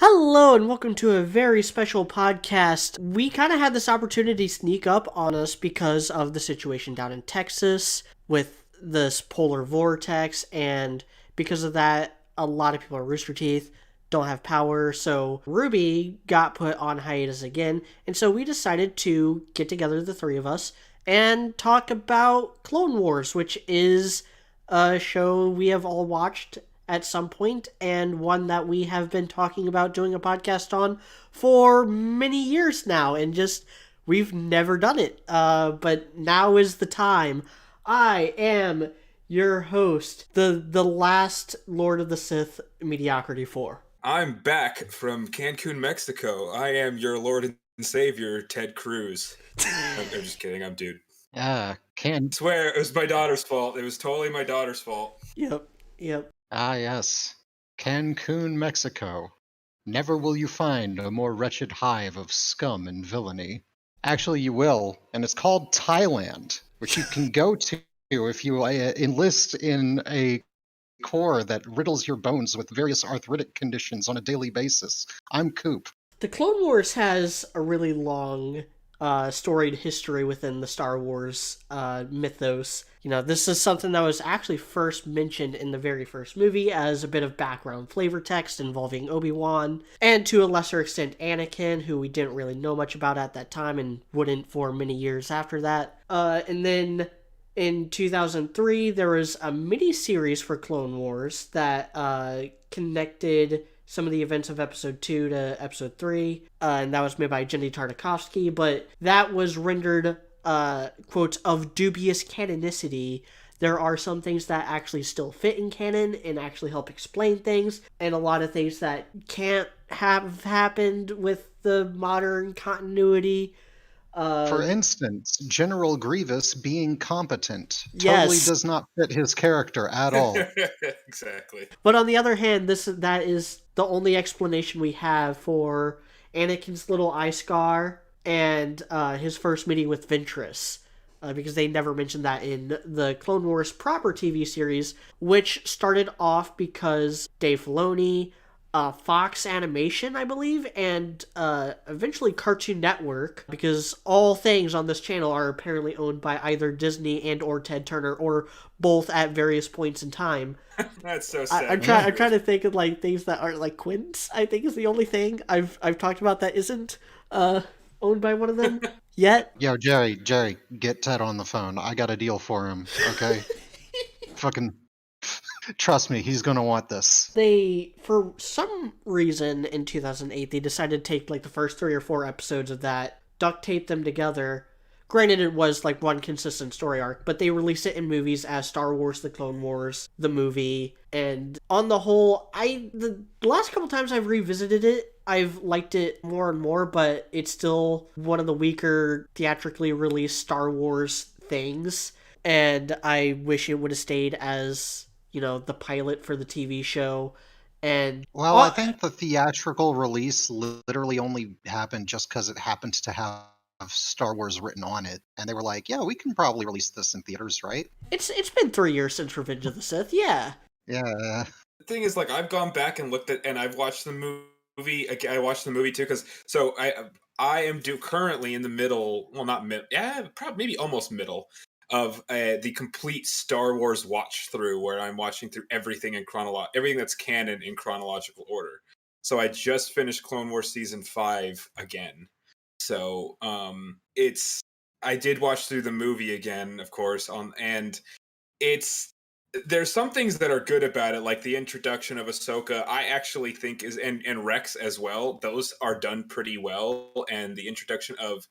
Hello and welcome to a very special podcast. We kind of had this opportunity sneak up on us because of the situation down in Texas with this polar vortex, and because of that, a lot of people are Rooster Teeth, don't have power, so Ruby got put on hiatus again, and so we decided to get together, the three of us, and talk about Clone Wars, which is a show we have all watched at some point, and one that we have been talking about doing a podcast on for many years now, and just we've never done it. But now is the time. I am your host, the last Lord of the Sith Mediocrity 4. I'm back from Cancun, Mexico. I am your Lord and Savior, Ted Cruz. I'm just kidding. I'm dude. I Swear, it was my daughter's fault. It was totally my daughter's fault. Yep. yes. Cancun, Mexico. Never will you find a more wretched hive of scum and villainy. Actually, you will, and it's called Thailand, which you can go to if you enlist in a corps that riddles your bones with various arthritic conditions on a daily basis. I'm Coop. The Clone Wars has a really long, storied history within the Star Wars mythos. You know, this is something that was actually first mentioned in the very first movie as a bit of background flavor text involving Obi-Wan, and to a lesser extent Anakin, who we didn't really know much about at that time and wouldn't for many years after that. And then in 2003, there was a mini-series for Clone Wars that connected some of the events of episode 2 to episode 3, and that was made by Jenny Tartakovsky, but that was rendered, quotes, of dubious canonicity. There are some things that actually still fit in canon and actually help explain things, and a lot of things that can't have happened with the modern continuity. For instance, General Grievous being competent totally Yes. does not fit his character at all. Exactly. But on the other hand, that is the only explanation we have for Anakin's little eye scar and his first meeting with Ventress, because they never mentioned that in the Clone Wars proper TV series, which started off because Dave Filoni, Fox Animation, I believe, and eventually Cartoon Network, because all things on this channel are apparently owned by either Disney and or Ted Turner, or both at various points in time. That's so sad. I'm trying to think of like things that aren't like Quints. I think is the only thing I've talked about that isn't owned by one of them yet. Yo, Jerry, get Ted on the phone. I got a deal for him, okay? Fucking trust me, he's gonna want this. They, for some reason in 2008, they decided to take like the first 3 or 4 episodes of that, duct tape them together. Granted, it was like one consistent story arc, but they released it in movies as Star Wars: The Clone Wars, the movie. And on the whole, the last couple times I've revisited it, I've liked it more and more, but it's still one of the weaker theatrically released Star Wars things. And I wish it would have stayed as, you know, the pilot for the TV show. And Well, I think the theatrical release literally only happened just because it happened to have Star Wars written on it, and they were like, "Yeah, we can probably release this in theaters, right?" it's been 3 years since Revenge of the Sith, yeah. Yeah. The thing is, like, I've gone back and looked at, and I've watched the movie. I watched the movie too, because I am currently in the middle. Well, not mid. Yeah, probably maybe almost middle of the complete Star Wars watch through, where I'm watching through everything in everything that's canon in chronological order. So I just finished Clone Wars season 5 again. So I did watch through the movie again, of course, and there's some things that are good about it, like the introduction of Ahsoka. I actually think and Rex as well. Those are done pretty well, and the introduction of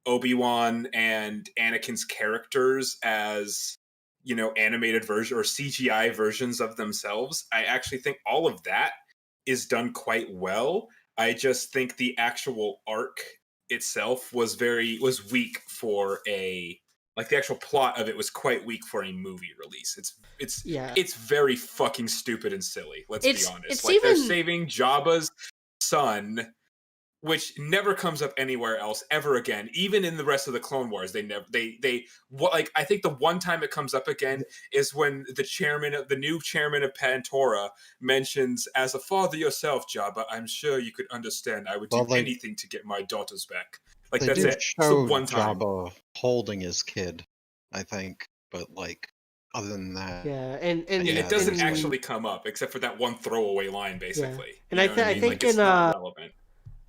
Obi-Wan and Anakin's characters as, you know, animated version or CGI versions of themselves. I actually think all of that is done quite well. I just think the actual arc itself was weak for the actual plot of it was quite weak for a movie release. It's very fucking stupid and silly. Let's be honest. It's like, even... they're saving Jabba's son which never comes up anywhere else ever again. Even in the rest of the Clone Wars, I think the one time it comes up again is when the new chairman of Pantora mentions, "As a father yourself, Jabba, I'm sure you could understand. I would do anything to get my daughters back." Like, they that's do it. It's the show one time. Jabba holding his kid, I think, but like other than that, Yeah, and It doesn't that's actually come up except for that one throwaway line, basically. Yeah. And You know what I I mean? think Like, it's in not relevant.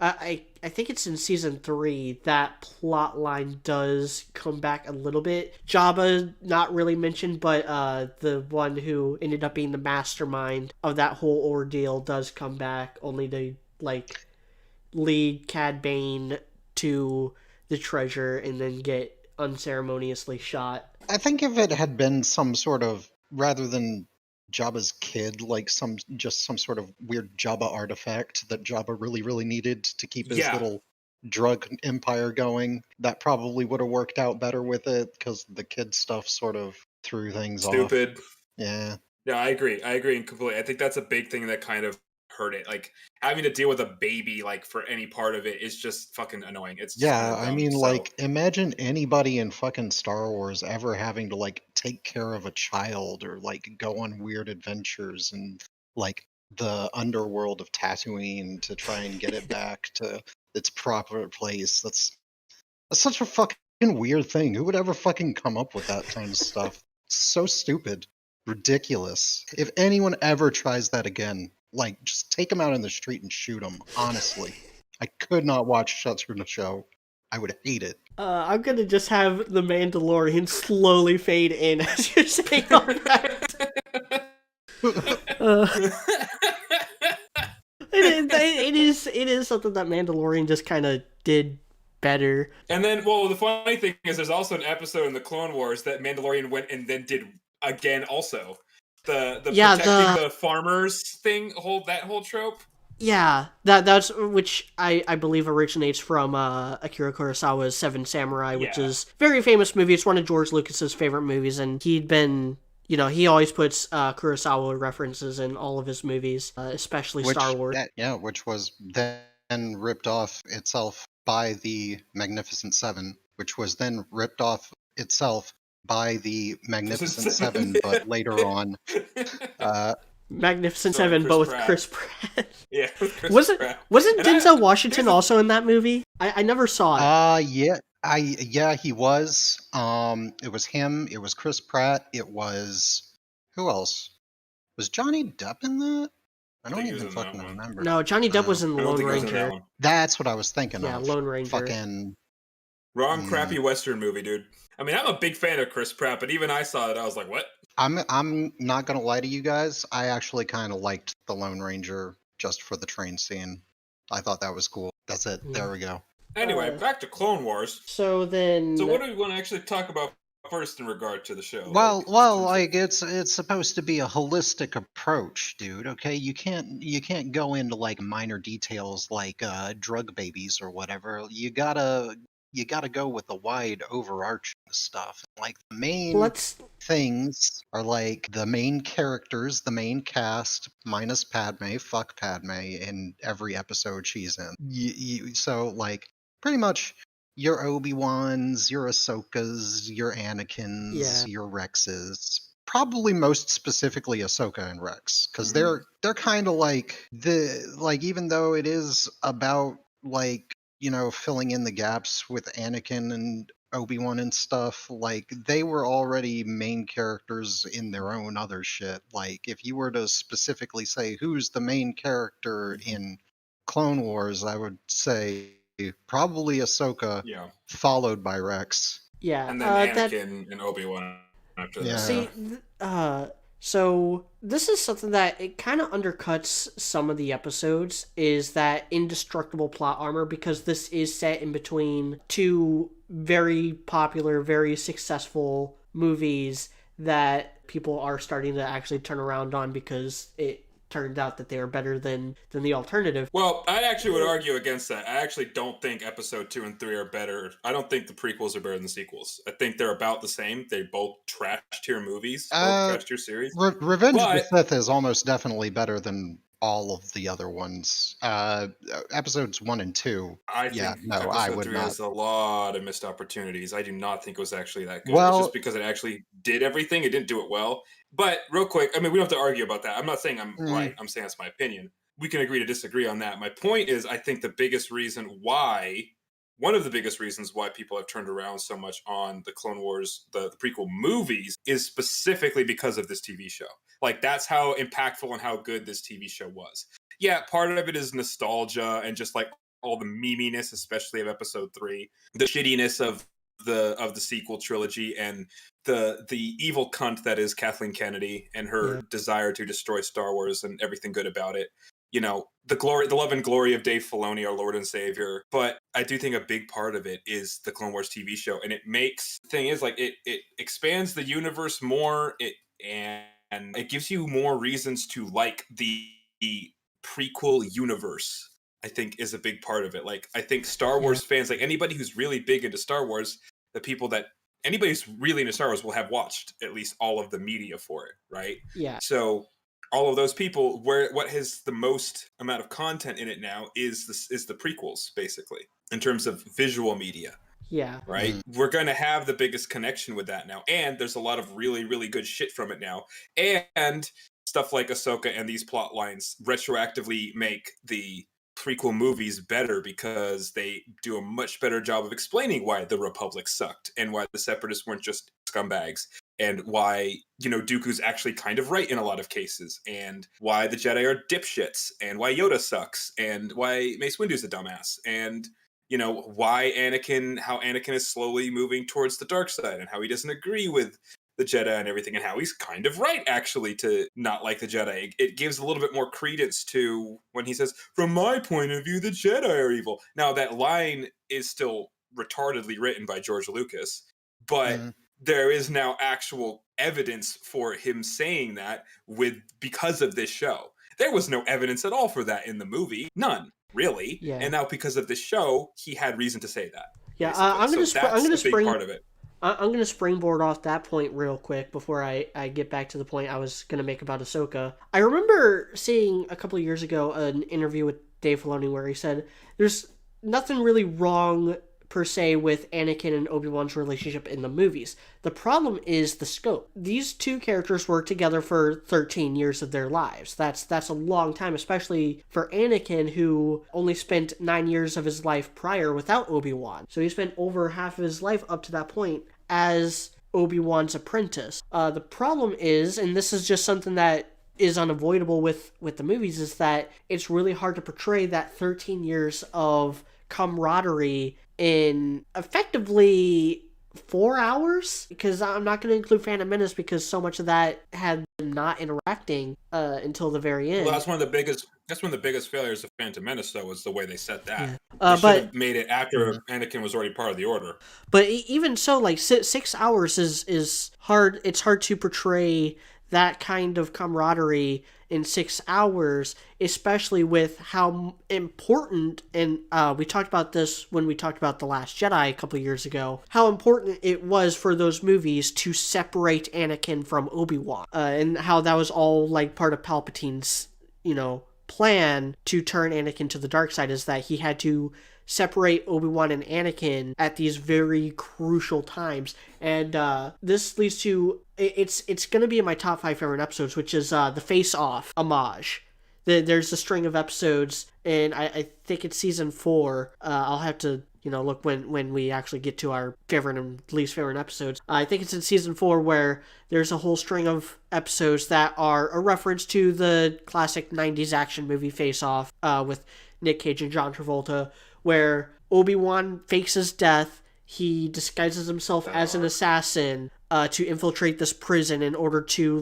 I think it's in season 3 that plot line does come back a little bit. Jabba not really mentioned, but the one who ended up being the mastermind of that whole ordeal does come back, only to like lead Cad Bane to the treasure and then get unceremoniously shot. I think if it had been some sort of, rather than Jabba's kid, like some sort of weird Jabba artifact that Jabba really, really needed to keep his little drug empire going, that probably would have worked out better with it, because the kid stuff sort of threw things off. Stupid. Yeah. Yeah, I agree completely. I think that's a big thing that kind of hurt it. Like, having to deal with a baby, like, for any part of it is just fucking annoying. It's just kind of dumb. I mean, like, imagine anybody in fucking Star Wars ever having to, like, take care of a child or, like, go on weird adventures and, like, the underworld of Tatooine to try and get it back to its proper place. That's such a fucking weird thing. Who would ever fucking come up with that kind of stuff? So stupid. Ridiculous. If anyone ever tries that again, like, just take them out in the street and shoot them, honestly. I could not watch such a show. I would hate it. I'm gonna just have the Mandalorian slowly fade in as you're saying all that. It is something that Mandalorian just kind of did better. And then, well, the funny thing is, there's also an episode in the Clone Wars that Mandalorian went and then did again. Also, the protecting the farmers thing, that whole trope. Yeah, that's which I believe originates from Akira Kurosawa's Seven Samurai, which is a very famous movie. It's one of George Lucas's favorite movies, and he'd been, he always puts Kurosawa references in all of his movies, especially Star Wars. Which was then ripped off itself by the Magnificent Seven, which was then ripped off itself by the Magnificent Seven, but later on. Magnificent Seven, both Chris Pratt. Yeah, wasn't Denzel Washington also in that movie? I never saw it. Yeah, he was. It was him. It was Chris Pratt. It was, who else? Was Johnny Depp in that? I don't even fucking remember. No, Johnny Depp was in Lone Ranger. That's what I was thinking of. Yeah, Lone Ranger. Fucking wrong, crappy Western movie, dude. I mean, I'm a big fan of Chris Pratt, but even I saw it, I was like, what? I'm not gonna lie to you guys. I actually kind of liked the Lone Ranger just for the train scene. I thought that was cool. That's it. There we go. Anyway, back to Clone Wars. So what do we want to actually talk about first in regard to the show? It's supposed to be a holistic approach, dude. Okay, you can't go into like minor details like drug babies or whatever. You gotta go with the wide overarching stuff. Like, the main things are like the main characters, the main cast, minus Padme. Fuck Padme in every episode she's in. So like, pretty much your Obi-Wans, your Ahsokas, your Anakins, your Rexes. Probably most specifically Ahsoka and Rex, because they're kind of like even though it is about like, filling in the gaps with Anakin and Obi-Wan and stuff, like, they were already main characters in their own other shit. Like, if you were to specifically say who's the main character in Clone Wars, I would say probably Ahsoka, followed by Rex. Yeah. And then Anakin and Obi-Wan after that. See, so this is something that it kind of undercuts some of the episodes, is that indestructible plot armor, because this is set in between two very popular, very successful movies that people are starting to actually turn around on because it turned out that they are better than the alternative. Well, I actually would argue against that. I actually don't think episode 2 and 3 are better. I don't think the prequels are better than the sequels. I think they're about the same. They both trash tier movies, both trash tier series. Revenge of the Sith is almost definitely better than all of the other ones. Episodes 1 and 2. I Yeah, think no, I episode would 3 not. has a lot of missed opportunities. I do not think it was actually that good. It's Well, just because it actually did everything. It didn't do it well. But real quick, I mean, we don't have to argue about that. I'm not saying I'm mm, right. I'm saying that's my opinion. We can agree to disagree on that. My point is, I think the biggest reason why, one of the biggest reasons why people have turned around so much on the Clone Wars, the prequel movies, is specifically because of this TV show. Like, that's how impactful and how good this TV show was. Yeah, part of it is nostalgia and just like all the meminess, especially of episode 3, the shittiness of the sequel trilogy, and the evil cunt that is Kathleen Kennedy and her Yeah. desire to destroy Star Wars and everything good about it. You know, the glory, the love and glory of Dave Filoni, our Lord and Savior. But I do think a big part of it is the Clone Wars TV show, and it makes, the thing is, like, it expands the universe more. And it gives you more reasons to like the prequel universe. I think is a big part of it. Like, I think Star Wars fans, like anybody who's really big into Star Wars, the people that anybody who's really into Star Wars will have watched at least all of the media for it, right? Yeah. So all of those people, where what has the most amount of content in it now is the prequels, basically, in terms of visual media. Yeah. Right? We're going to have the biggest connection with that now. And there's a lot of really, really good shit from it now. And stuff like Ahsoka and these plot lines retroactively make the prequel movies better because they do a much better job of explaining why the Republic sucked and why the Separatists weren't just scumbags, and why, you know, Dooku's actually kind of right in a lot of cases, and why the Jedi are dipshits, and why Yoda sucks, and why Mace Windu's a dumbass, and, you know, why how Anakin is slowly moving towards the dark side, and how he doesn't agree with the Jedi and everything, and how he's kind of right, actually, to not like the Jedi. It gives a little bit more credence to when he says, from my point of view, the Jedi are evil. Now, that line is still retardedly written by George Lucas, but there is now actual evidence for him saying that because of this show. There was no evidence at all for that in the movie. None, really. Yeah. And now, because of this show, he had reason to say that. Yeah, basically. I'm going to big part of it. I'm going to springboard off that point real quick before I get back to the point I was going to make about Ahsoka. I remember seeing a couple of years ago an interview with Dave Filoni where he said there's nothing really wrong per se with Anakin and Obi-Wan's relationship in the movies. The problem is the scope. These two characters were together for 13 years of their lives. That's a long time, especially for Anakin, who only spent 9 years of his life prior without Obi-Wan. So he spent over half of his life up to that point as Obi-Wan's apprentice. The problem is, and this is just something that is unavoidable with the movies, is that it's really hard to portray that 13 years of camaraderie in effectively 4 hours, because I'm not going to include Phantom Menace because so much of that had them not interacting until the very end. Well, that's one of the biggest failures of Phantom Menace, though, was the way they set that. Yeah. They should have made it after Anakin was already part of the Order. But even so, like 6 hours is hard. It's hard to portray that kind of camaraderie in 6 hours, especially with how important, and we talked about this when we talked about The Last Jedi a couple of years ago, how important it was for those movies to separate Anakin from Obi-Wan, and how that was all like part of Palpatine's, plan to turn Anakin to the dark side, is that he had to separate Obi-Wan and Anakin at these very crucial times. And this leads to, it's going to be in my top 5 favorite episodes, which is the Face Off homage. There's a string of episodes, and I think it's season 4. I'll have to look when we actually get to our favorite and least favorite episodes. I think it's in season 4 where there's a whole string of episodes that are a reference to the classic 90s action movie Face Off with Nick Cage and John Travolta, where Obi-Wan fakes his death. He disguises himself as an assassin to infiltrate this prison in order to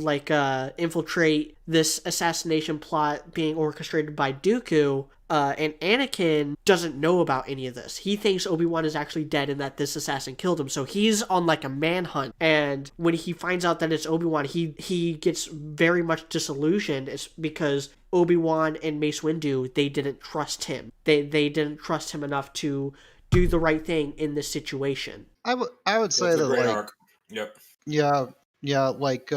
infiltrate this assassination plot being orchestrated by Dooku. And Anakin doesn't know about any of this. He thinks Obi-Wan is actually dead and that this assassin killed him. So he's on like a manhunt. And when he finds out that it's Obi-Wan, he gets very much disillusioned. It's because Obi-Wan and Mace Windu, they didn't trust him. They didn't trust him enough to do the right thing in this situation. I would say that, great like, arc. Yep. yeah, like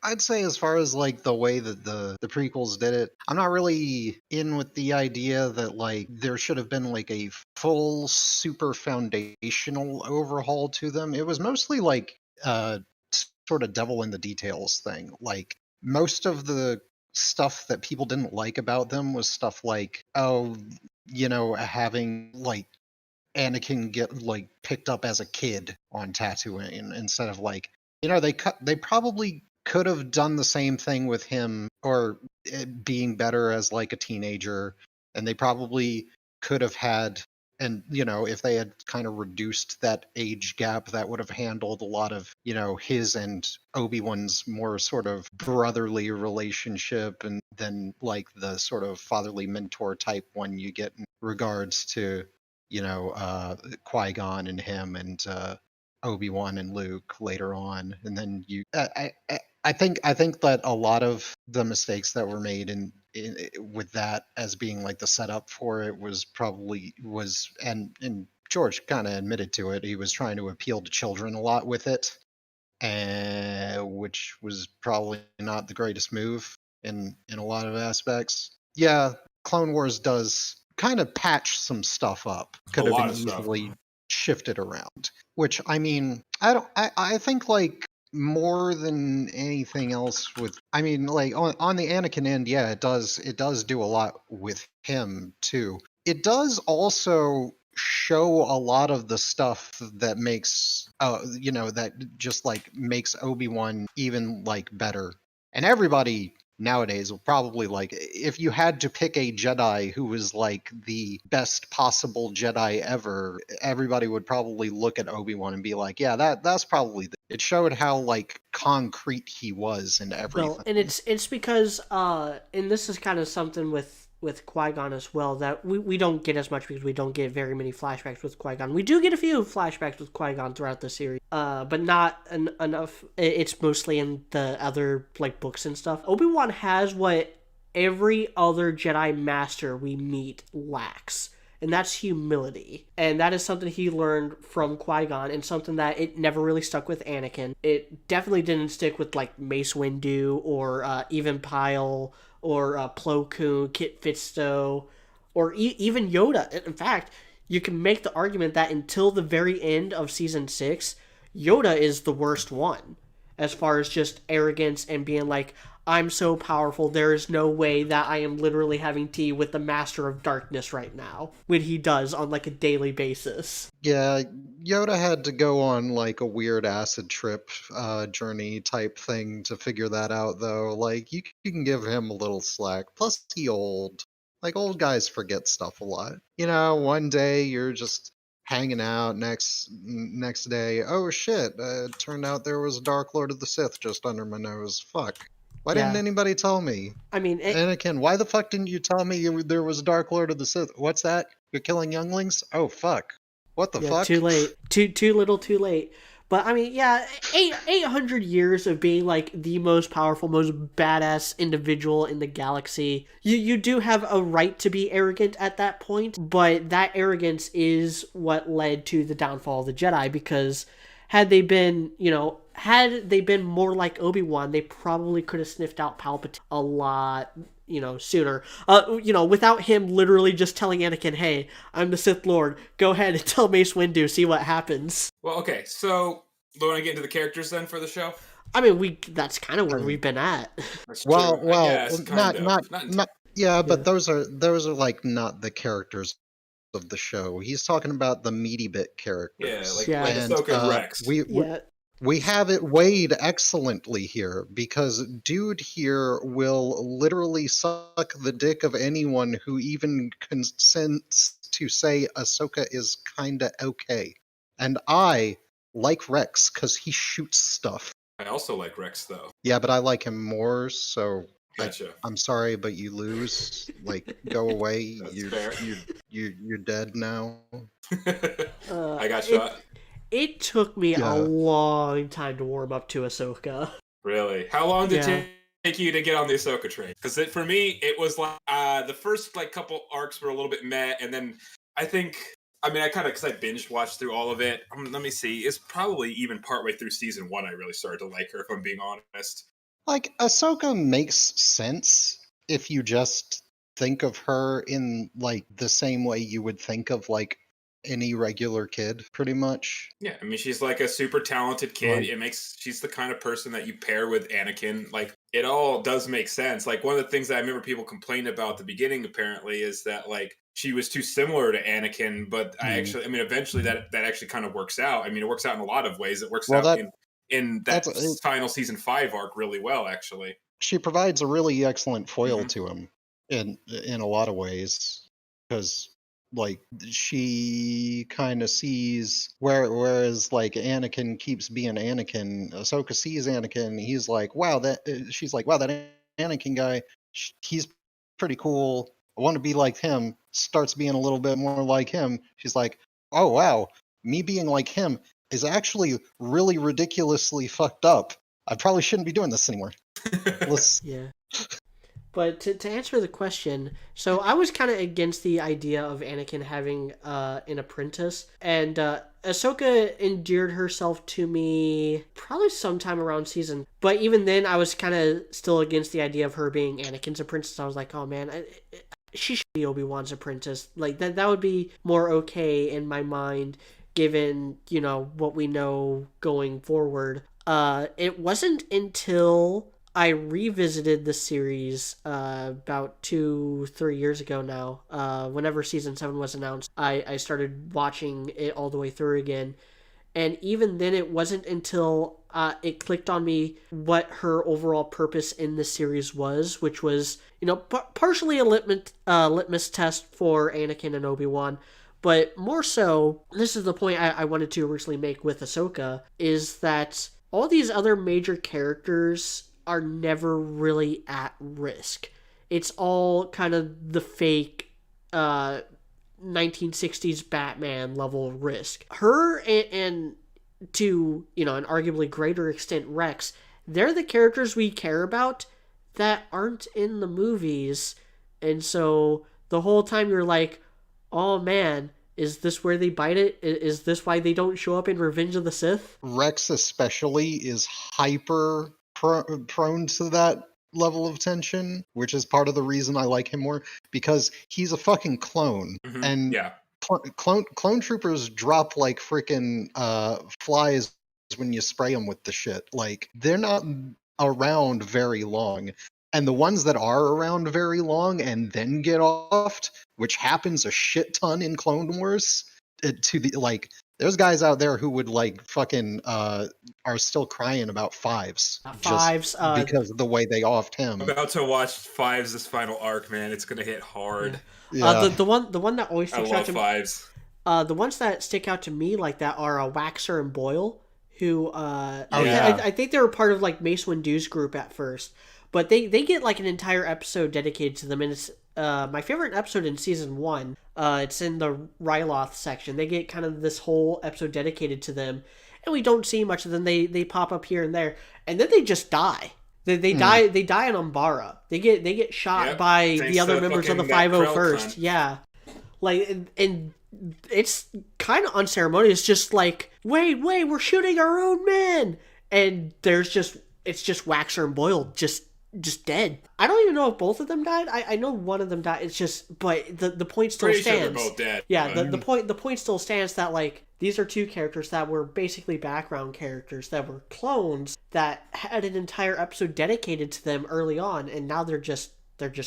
I'd say as far as like the way that the prequels did it, I'm not really in with the idea that like there should have been like a full super foundational overhaul to them. It was mostly like sort of devil in the details thing. Like most of the stuff that people didn't like about them was stuff like, oh, having like Anakin get like picked up as a kid on Tatooine instead of like, they probably could have done the same thing with him or it being better as like a teenager, and they probably could have had, and if they had kind of reduced that age gap, that would have handled a lot of his and Obi-Wan's more sort of brotherly relationship, and then like the sort of fatherly mentor type one you get in regards to Qui-Gon and him, and Obi-Wan and Luke later on. And then I think that a lot of the mistakes that were made in with that as being like the setup for it was and George kind of admitted to it. He was trying to appeal to children a lot with it, which was probably not the greatest move in a lot of aspects. Yeah, Clone Wars does kind of patch some stuff up. Could A have lot been of stuff. easily shifted around. Which I mean, I think like more than anything else with, I mean, like on the Anakin end, yeah, it does do a lot with him too. It does also show a lot of the stuff that makes that just like makes Obi-Wan even like better. And everybody nowadays will probably like, if you had to pick a Jedi who was like the best possible Jedi ever, everybody would probably look at Obi-Wan and be like, yeah, that's probably it showed how like concrete he was in everything. Well, and it's because and this is kind of something with Qui-Gon as well that we don't get as much because we don't get very many flashbacks with Qui-Gon. We do get a few flashbacks with Qui-Gon throughout the series, but not enough. It's mostly in the other like books and stuff. Obi-Wan has what every other Jedi Master we meet lacks, and that's humility. And that is something he learned from Qui-Gon, and something that it never really stuck with Anakin. It definitely didn't stick with like Mace Windu or even Pyle or Plo Koon, Kit Fisto, or even Yoda. In fact, you can make the argument that until the very end of season 6, Yoda is the worst one as far as just arrogance and being like, I'm so powerful, there is no way that I am literally having tea with the Master of Darkness right now, when he does on like a daily basis. Yeah, Yoda had to go on like a weird acid trip journey type thing to figure that out, though. Like, you can give him a little slack. Plus, he old. Like, old guys forget stuff a lot. One day you're just hanging out, next day, oh shit, turned out there was a Dark Lord of the Sith just under my nose. Fuck. Why didn't Yeah. anybody tell me? I mean, Anakin, why the fuck didn't you tell me there was a Dark Lord of the Sith? What's that? You're killing younglings? Oh, fuck. What the fuck? Too late. Too little, too late. But I mean, yeah, 800 years of being like the most powerful, most badass individual in the galaxy. You do have a right to be arrogant at that point, but that arrogance is what led to the downfall of the Jedi, because had they been more like Obi-Wan, they probably could have sniffed out Palpatine a lot sooner. Without him literally just telling Anakin, hey, I'm the Sith Lord, go ahead and tell Mace Windu, see what happens. Well, okay, so do you want to get into the characters then for the show? I mean, that's kind of where we've been at. That's Well, true. I guess, not yeah, but Yeah. those are like not the characters of the show. He's talking about the meaty bit characters. Yeah, like And Ahsoka and Rex. we have it weighed excellently here, because dude here will literally suck the dick of anyone who even consents to say Ahsoka is kinda okay. And I like Rex because he shoots stuff. I also like Rex, though. Yeah, but I like him more, so Gotcha. I'm sorry, but you lose. Like, go away. That's fair. You're dead now. I got shot. It took me Yeah. a long time to warm up to Ahsoka. Really? How long did it take you to get on the Ahsoka train? Because for me, it was like the first like couple arcs were a little bit meh, and then I think, I mean, I kind of, because I binge watched through all of it. Let me see. It's probably even partway through season 1 I really started to like her, if I'm being honest. Like, Ahsoka makes sense if you just think of her in, like, the same way you would think of, like, any regular kid, pretty much. Yeah, I mean, she's like a super talented kid. Like, She's the kind of person that you pair with Anakin. Like, it all does make sense. Like, one of the things that I remember people complained about at the beginning, apparently, is that, like, she was too similar to Anakin. But hmm. I mean, eventually that actually kind of works out. I mean, it works out in a lot of ways. It works Well, out in that's that final season 5 arc really well, actually. she provides a really excellent foil Hmm. to him in a lot of ways, because like she kind of sees whereas like Anakin keeps being Anakin, Ahsoka sees Anakin, he's like, wow, that she's like, wow, that Anakin guy, he's pretty cool, I want to be like him. Starts being a little bit more like him, she's like, oh wow, me being like him is actually really ridiculously fucked up. I probably shouldn't be doing this anymore. Let's. Yeah. But to answer the question, so I was kind of against the idea of Anakin having an apprentice, and Ahsoka endeared herself to me probably sometime around season. But even then, I was kind of still against the idea of her being Anakin's apprentice. I was like, oh man, she should be Obi-Wan's apprentice. Like that would be more okay in my mind, given what we know going forward. It wasn't until I revisited the series about 2-3 years ago now. Whenever season 7 was announced, I started watching it all the way through again. And even then, it wasn't until it clicked on me what her overall purpose in the series was, which was, partially a litmus test for Anakin and Obi-Wan. But more so, this is the point I wanted to originally make with Ahsoka, is that all these other major characters are never really at risk. It's all kind of the fake 1960s Batman level risk. Her and to, an arguably greater extent Rex, they're the characters we care about that aren't in the movies. And so the whole time you're like, oh man, is this where they bite it? Is this why they don't show up in Revenge of the Sith? Rex especially is hyper prone to that level of tension, which is part of the reason I like him more, because he's a fucking clone. And Yeah. clone troopers drop like freaking flies when you spray them with the shit. Like, they're not around very long. And the ones that are around very long and then get offed, which happens a shit ton in Clone Wars, to the like, there's guys out there who would like fucking are still crying about Fives just Fives, because of the way they offed him. About to watch Fives this final arc, man. It's gonna hit hard. yeah. Yeah. The one that always I sticks out love to Fives. the ones that stick out to me like that are Waxer and Boyle, who yeah. I think they were part of like Mace Windu's group at first, but they get like an entire episode dedicated to them, and it's my favorite episode in season 1. It's in the Ryloth section. They get kind of this whole episode dedicated to them, and we don't see much of them. They pop up here and there, and then they just die. They die. They die in Umbara. They get shot Yep. by Thanks the other to members of the fucking that Krell 501st. cunt. Yeah, like and it's kind of unceremonious. Just like wait, we're shooting our own men, and it's just Waxer and Boyle just dead. I don't even know if both of them died. I know one of them died. It's just, but the point still Pretty sure stands. they're both dead. Yeah, but- the point still stands that like these are two characters that were basically background characters that were clones that had an entire episode dedicated to them early on, and now they're just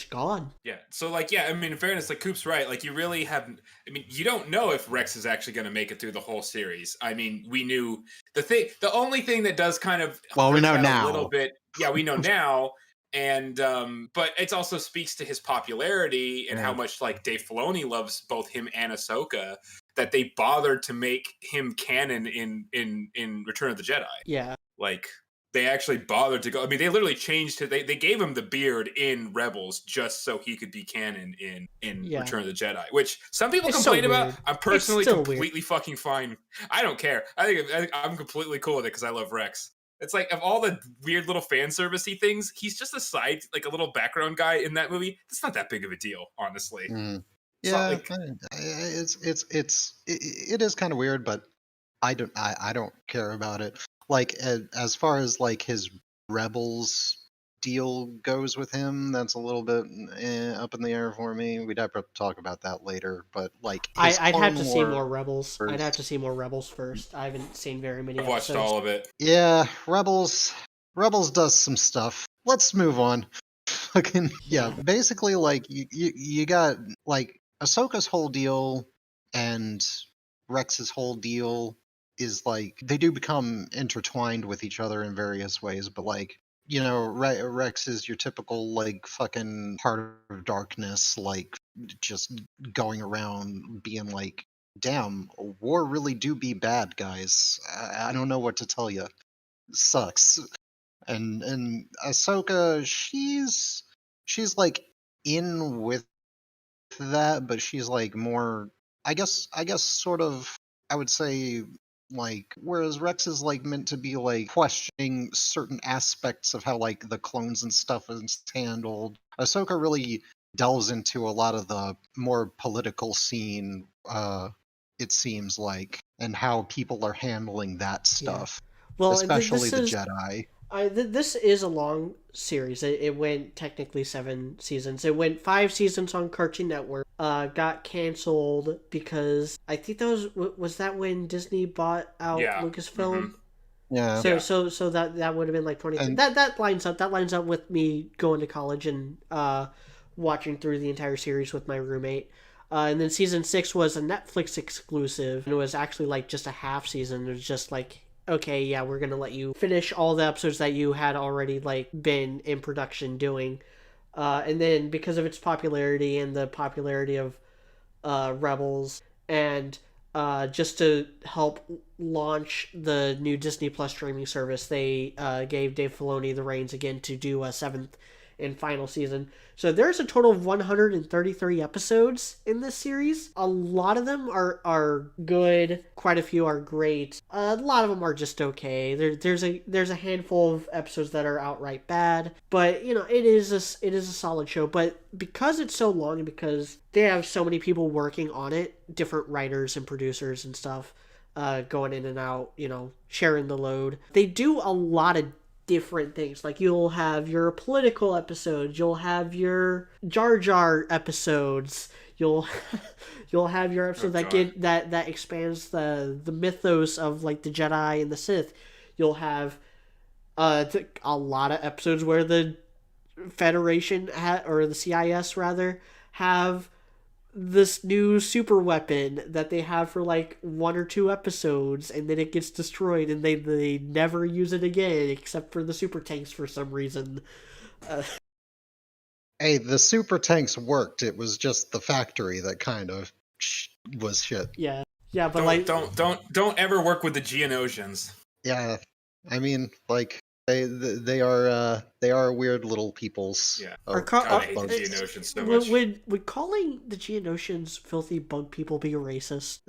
gone. Yeah. So like, yeah, I mean, in fairness, like Coop's right. Like, you really haven't. I mean, you don't know if Rex is actually going to make it through the whole series. I mean, we knew the only thing that does kind of Well, we hurt know that now. a little bit. Yeah, we know now. And but it also speaks to his popularity and how much like Dave Filoni loves both him and Ahsoka, that they bothered to make him canon in Return of the Jedi. Yeah. Like, they actually bothered to go. I mean, they literally changed it. They gave him the beard in Rebels just so he could be canon in Yeah. Return of the Jedi, which some people It's so complain about. weird. I'm personally still completely fucking fine. I don't care. I think I'm completely cool with it because I love Rex. It's like, of all the weird little fan servicey things, he's just a side, like a little background guy in that movie. It's not that big of a deal, honestly. It's not Yeah, like- it is kind of weird, but I don't care about it. Like, as far as like his Rebels deal goes with him. That's a little bit up in the air for me. We'd have to talk about that later. But like his I'd have Clone to see more Wars, Rebels. I'd have to see more Rebels first. I haven't seen very many I've watched episodes. all of it. yeah, Rebels does some stuff. Let's move on. Fucking yeah. Basically, like you got like Ahsoka's whole deal and Rex's whole deal is like they do become intertwined with each other in various ways, but like Rex is your typical like fucking heart of darkness, like just going around being like, damn, war really do be bad, guys. I don't know what to tell you. Sucks. And Ahsoka, she's like in with that, but she's like more, I guess sort of, I would say, like, whereas Rex is like meant to be like questioning certain aspects of how like the clones and stuff is handled, Ahsoka really delves into a lot of the more political scene, it seems like, and how people are handling that stuff, Well, especially the Jedi. This is a long series. It went technically 7 seasons. It went 5 seasons on Cartoon Network. Got canceled because I think that was that when Disney bought out Lucasfilm. Yeah. So that would have been like 20. And- that lines up. That lines up with me going to college and watching through the entire series with my roommate. And then season 6 was a Netflix exclusive, and it was actually like just a half season. It was just like, okay, yeah, we're gonna let you finish all the episodes that you had already like been in production doing. And then because of its popularity and the popularity of Rebels, and just to help launch the new Disney Plus streaming service, they gave Dave Filoni the reins again to do a 7th and final season. So there's a total of 133 episodes in this series. A lot of them are good. Quite a few are great. A lot of them are just okay. There's a handful of episodes that are outright bad. But it is a solid show. But because it's so long and because they have so many people working on it, different writers and producers and stuff, going in and out, sharing the load, they do a lot of different things. Like you'll have your political episodes, you'll have your Jar Jar episodes, you'll have your episode that expands the mythos of like the Jedi and the Sith. You'll have a lot of episodes where the Federation or the CIS rather have this new super weapon that they have for like 1 or 2 episodes, and then it gets destroyed and they never use it again except for the super tanks for some reason. Hey, the super tanks worked. It was just the factory that kind of was shit. Yeah, but don't ever work with the Geonosians. Yeah, I mean, like they are weird little peoples. Yeah, I hate the Geonosians so much. Would calling the Geonosians filthy bug people be racist?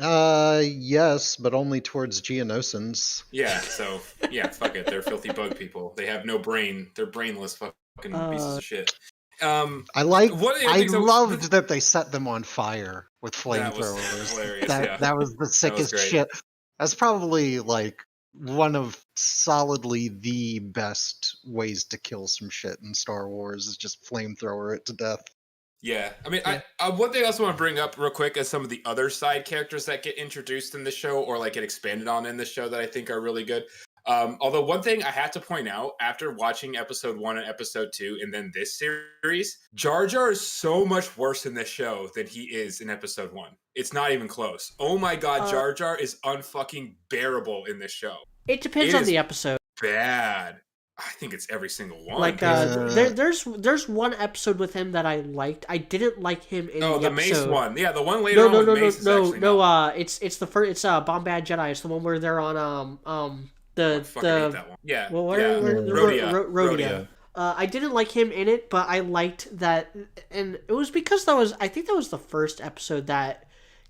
Yes, but only towards Geonosins. Yeah, so fuck it. They're filthy bug people. They have no brain. They're brainless fucking pieces of shit. I loved that they set them on fire with flamethrowers. That was the sickest shit. That's probably like one of solidly the best ways to kill some shit in Star Wars is just flamethrower it to death. Yeah, I mean, I one thing I also want to bring up real quick is some of the other side characters that get introduced in the show or like get expanded on in the show that I think are really good. Although one thing I have to point out after watching episode 1 and episode 2 and then this series, Jar Jar is so much worse in this show than he is in episode 1. It's not even close. Oh my god, Jar Jar is unfucking bearable in this show. It depends on the episode. Bad. I think it's every single one. Like there's one episode with him that I liked. I didn't like him in the episode. Mace one. Yeah, the one later on with Mace is actually not. It's the first. It's Bombad Jedi. It's the one where they're on I fucking hate that one. Yeah. Well, Rhodia. I didn't like him in it, but I liked that, and it was because I think that was the first episode that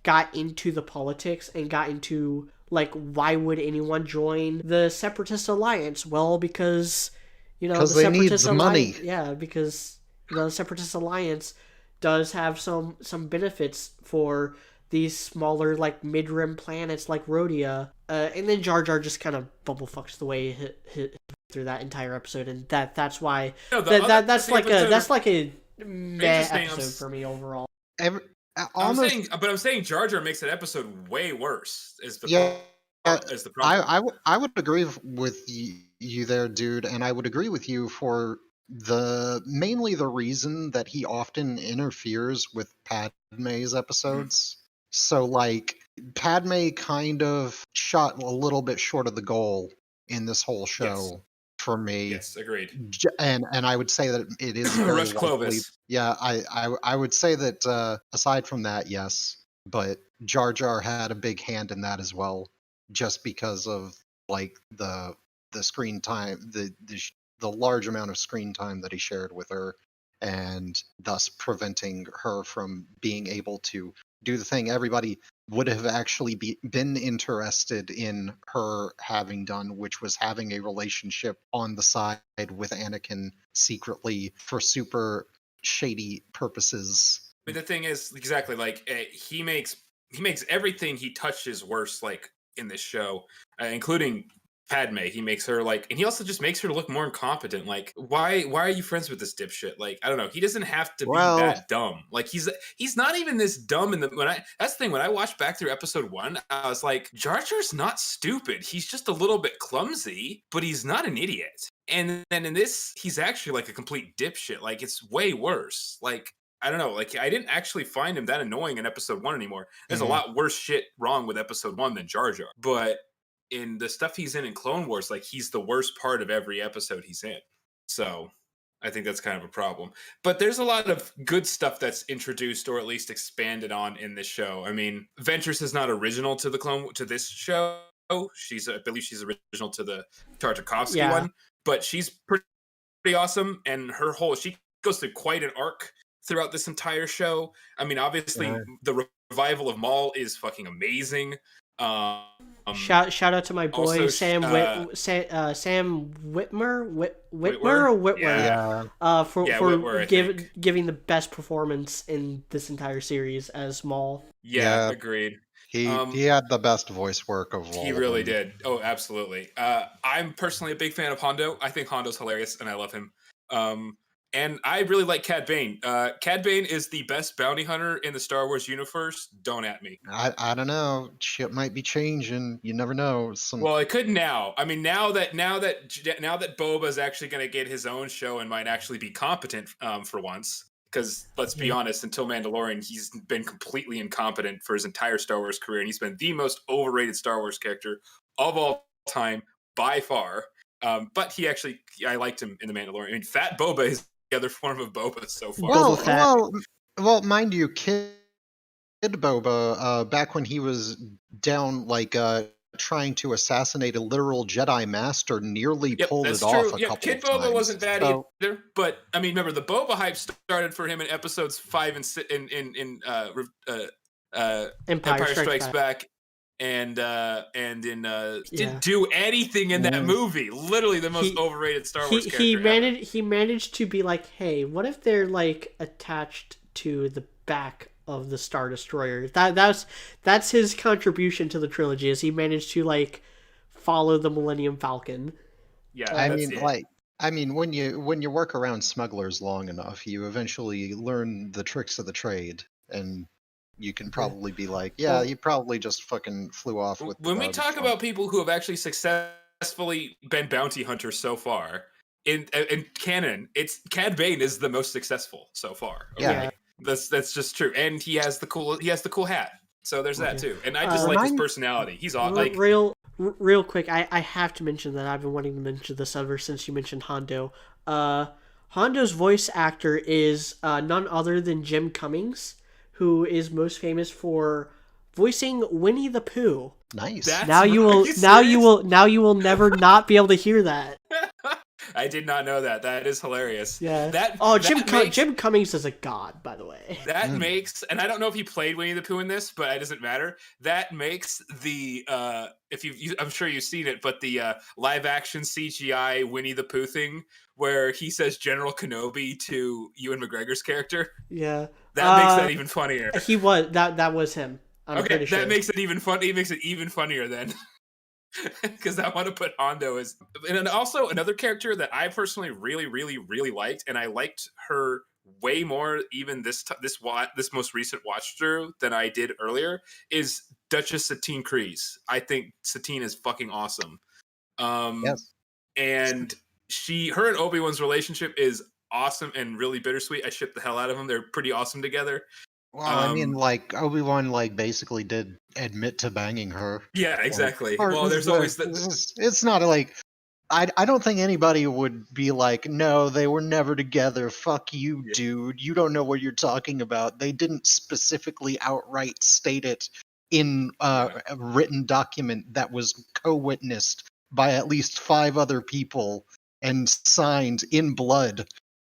got into the politics and got into like why would anyone join the Separatist Alliance? Well, because the they need the money. Yeah, because the Separatist Alliance does have some benefits for these smaller like mid-rim planets like Rhodia, and then Jar Jar just kind of bumblefucks the way through that entire episode, and that's why No, that's like a meh interesting. episode for me overall. Almost, I'm saying Jar Jar makes that episode way worse. Is the yeah. is the problem? I would agree with you there, dude, and I would agree with you for mainly the reason that he often interferes with Padme's episodes. So like Padme kind of shot a little bit short of the goal in this whole show for me. Yes, agreed. And I would say that it is very Rush likely. Clovis. Yeah, I would say that aside from that, yes, but Jar Jar had a big hand in that as well, just because of like the screen time, the large amount of screen time that he shared with her, and thus preventing her from being able to do the thing everybody would have actually been interested in her having done, which was having a relationship on the side with Anakin secretly for super shady purposes. But the thing is, exactly, like he makes everything he touches worse, like in this show, including Padme. He makes her like, and he also just makes her look more incompetent. Like, why are you friends with this dipshit? Like, I don't know. He doesn't have to be that dumb. Like, he's not even this dumb. That's the thing. When I watched back through episode 1, I was like, Jar Jar's not stupid. He's just a little bit clumsy, but he's not an idiot. And then in this, he's actually like a complete dipshit. Like, it's way worse. Like, I don't know. Like, I didn't actually find him that annoying in episode 1 anymore. There's a lot worse shit wrong with episode 1 than Jar Jar. But in the stuff he's in Clone Wars, like, he's the worst part of every episode he's in. So I think that's kind of a problem. But there's a lot of good stuff that's introduced or at least expanded on in this show. I mean, Ventress is not original to this show. I believe she's original to the Tartakovsky one, but she's pretty awesome. And she goes through quite an arc throughout this entire show. I mean, obviously the revival of Maul is fucking amazing. Shout out to my boy also, Sam Whitmer or Whitwer for Whitwer, giving the best performance in this entire series as Maul. Yeah, agreed. He had the best voice work of all. He really did. Oh, absolutely. I'm personally a big fan of Hondo. I think Hondo's hilarious, and I love him. And I really like Cad Bane. Cad Bane is the best bounty hunter in the Star Wars universe. Don't at me. I don't know. Shit might be changing. You never know. Well, it could now. I mean, now that Boba's actually going to get his own show and might actually be competent for once. Because let's be honest, until Mandalorian, he's been completely incompetent for his entire Star Wars career, and he's been the most overrated Star Wars character of all time by far. But I liked him in the Mandalorian. I mean, Fat Boba is the other form of Boba so far. Well, mind you, Kid Boba, back when he was down, like, trying to assassinate a literal Jedi Master, nearly pulled it off a couple Kid of times. Boba wasn't bad either, but I mean, remember the Boba hype started for him in episodes 5 and 6 in Empire Strikes Back. And didn't do anything in that movie. Literally the most overrated Star Wars character. He managed to be like, hey, what if they're like attached to the back of the Star Destroyer? That's his contribution to the trilogy. Is he managed to like follow the Millennium Falcon? Yeah, I mean, when you work around smugglers long enough, you eventually learn the tricks of the trade, and you can probably be like, you probably just fucking flew off with. When we talk about people who have actually successfully been bounty hunters so far in canon, it's Cad Bane is the most successful so far. Okay? Yeah, that's just true, and he has the cool hat. So there's that too, and I just like his personality. He's all like real quick. I have to mention that I've been wanting to mention this ever since you mentioned Hondo. Hondo's voice actor is none other than Jim Cummings, who is most famous for voicing Winnie the Pooh. Nice. Now you will never not be able to hear that. I did not know that. That is hilarious. Yeah. Jim Cummings is a god, by the way. That makes, and I don't know if he played Winnie the Pooh in this, but it doesn't matter. That makes the I'm sure you've seen it, but the live action CGI Winnie the Pooh thing where he says General Kenobi to Ewan McGregor's character. Yeah. That makes that even funnier. He was that was him. I'm pretty sure. That makes it even fun. He makes it even funnier then. because I want to put Hondo as, and then also another character that I personally really liked, and I liked her way more even this most recent watch through than I did earlier, is Duchess Satine Kryze. I think Satine is fucking awesome. Yes. And her and Obi-Wan's relationship is awesome and really bittersweet. I ship the hell out of them. They're pretty awesome together. Well, I mean, like Obi-Wan, like basically did admit to banging her. Yeah, exactly. Like, Well, there's always it's not like I don't think anybody would be like, no, they were never together. Fuck you, Yeah. dude. You don't know what you're talking about. They didn't specifically outright state it in a written document that was co-witnessed by at least 5 other people and signed in blood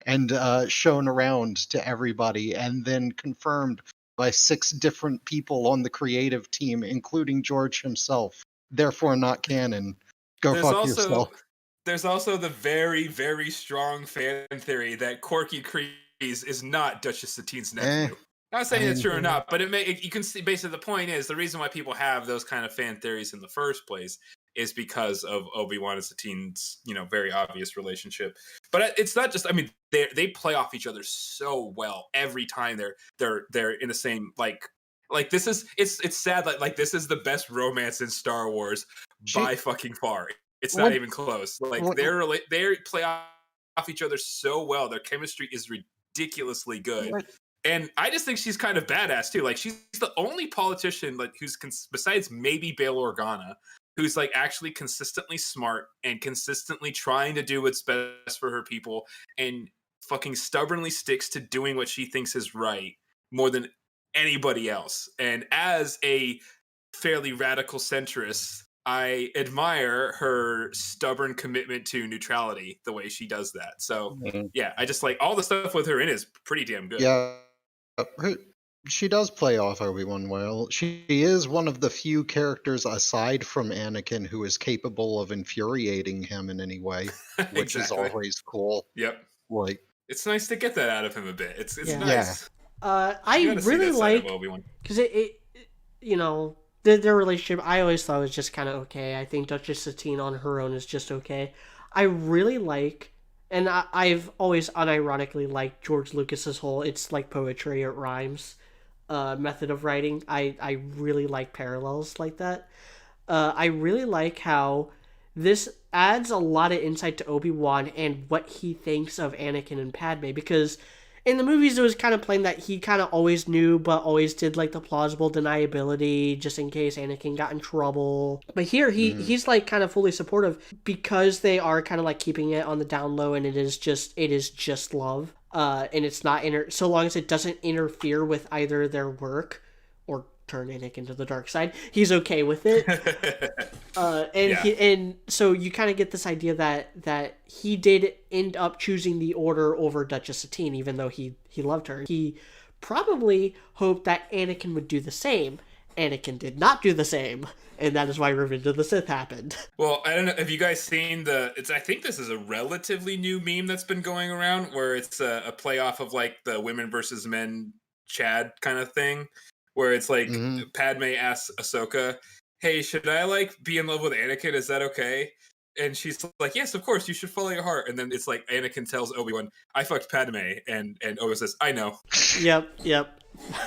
and shown around to everybody and then confirmed by 6 different people on the creative team, including George himself. Therefore not canon. Go fuck yourself. There's also the very strong fan theory that Corky Kryze is not Duchess Satine's nephew. Not saying it's true or not, but you can see basically the point is the reason why people have those kind of fan theories in the first place is because of Obi-Wan and Satine's, very obvious relationship. But it's not just, I mean, they play off each other so well every time they're in the same like this is it's sad like this is the best romance in Star Wars by fucking far. It's not even close. Like they play off each other so well. Their chemistry is ridiculously good. And I just think she's kind of badass too. Like she's the only politician like who's besides maybe Bail Organa who's like actually consistently smart and consistently trying to do what's best for her people and fucking stubbornly sticks to doing what she thinks is right more than anybody else. And as a fairly radical centrist, I admire her stubborn commitment to neutrality, the way she does that. So yeah, I just like all the stuff with her in is pretty damn good. Yeah, she does play off Obi-Wan well. She is one of the few characters aside from Anakin who is capable of infuriating him in any way, which is always cool. Yep. Like it's nice to get that out of him a bit. It's nice. Yeah. I really like because it their relationship. I always thought was just kind of okay. I think Duchess Satine on her own is just okay. I really like, and I've always unironically liked George Lucas's whole "it's like poetry, it rhymes" method of writing. I really like parallels like that. I really like how this adds a lot of insight to Obi-Wan and what he thinks of Anakin and Padme, because in the movies it was kind of plain that he kind of always knew but always did like the plausible deniability just in case Anakin got in trouble. But here he's like kind of fully supportive because they are kind of like keeping it on the down low, and it is just love. And it's not so long as it doesn't interfere with either their work or turn Anakin to the dark side, he's okay with it. And so you kind of get this idea that he did end up choosing the Order over Duchess Satine, even though he loved her. He probably hoped that Anakin would do the same. Anakin did not do the same, and that is why Revenge of the Sith happened. Well, I don't know. Have you guys seen I think this is a relatively new meme that's been going around where it's a play off of like the women versus men Chad kind of thing, where it's like Padme asks Ahsoka, "Hey, should I like be in love with Anakin? Is that okay?" And she's like, "Yes, of course. You should follow your heart." And then it's like Anakin tells Obi-Wan, "I fucked Padme," and Obi-Wan says, "I know." Yep.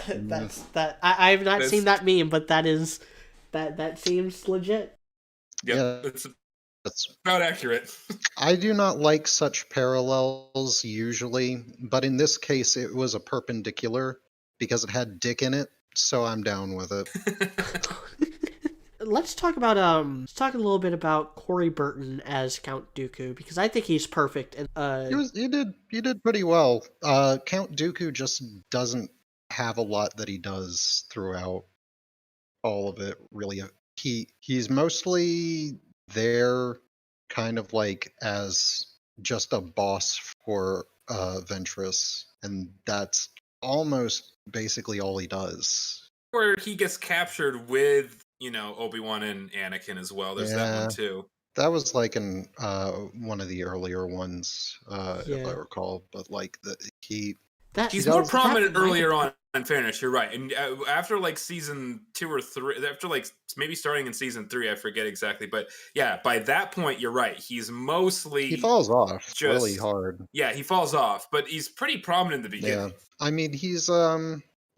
That's that. I've not seen that meme, but that seems legit. Yep, yeah, that's about accurate. I do not like such parallels usually, but in this case, it was a perpendicular because it had dick in it. So I'm down with it. Let's talk about let's talk a little bit about Corey Burton as Count Dooku, because I think he's perfect. And he did pretty well. Count Dooku just doesn't have a lot that he does throughout all of it. Really, he's mostly there, kind of like as just a boss for Ventress, and that's almost basically all he does. Or he gets captured with, Obi-Wan and Anakin as well. There's that one too. That was like in one of the earlier ones, if I recall. But like he's more prominent earlier on in fairness, you're right. And after like season 2 or 3, after like maybe starting in season 3, I forget exactly, but yeah, by that point, you're right. He's mostly He falls off really just hard. yeah, he falls off, but he's pretty prominent in the Yeah. beginning. I mean, he's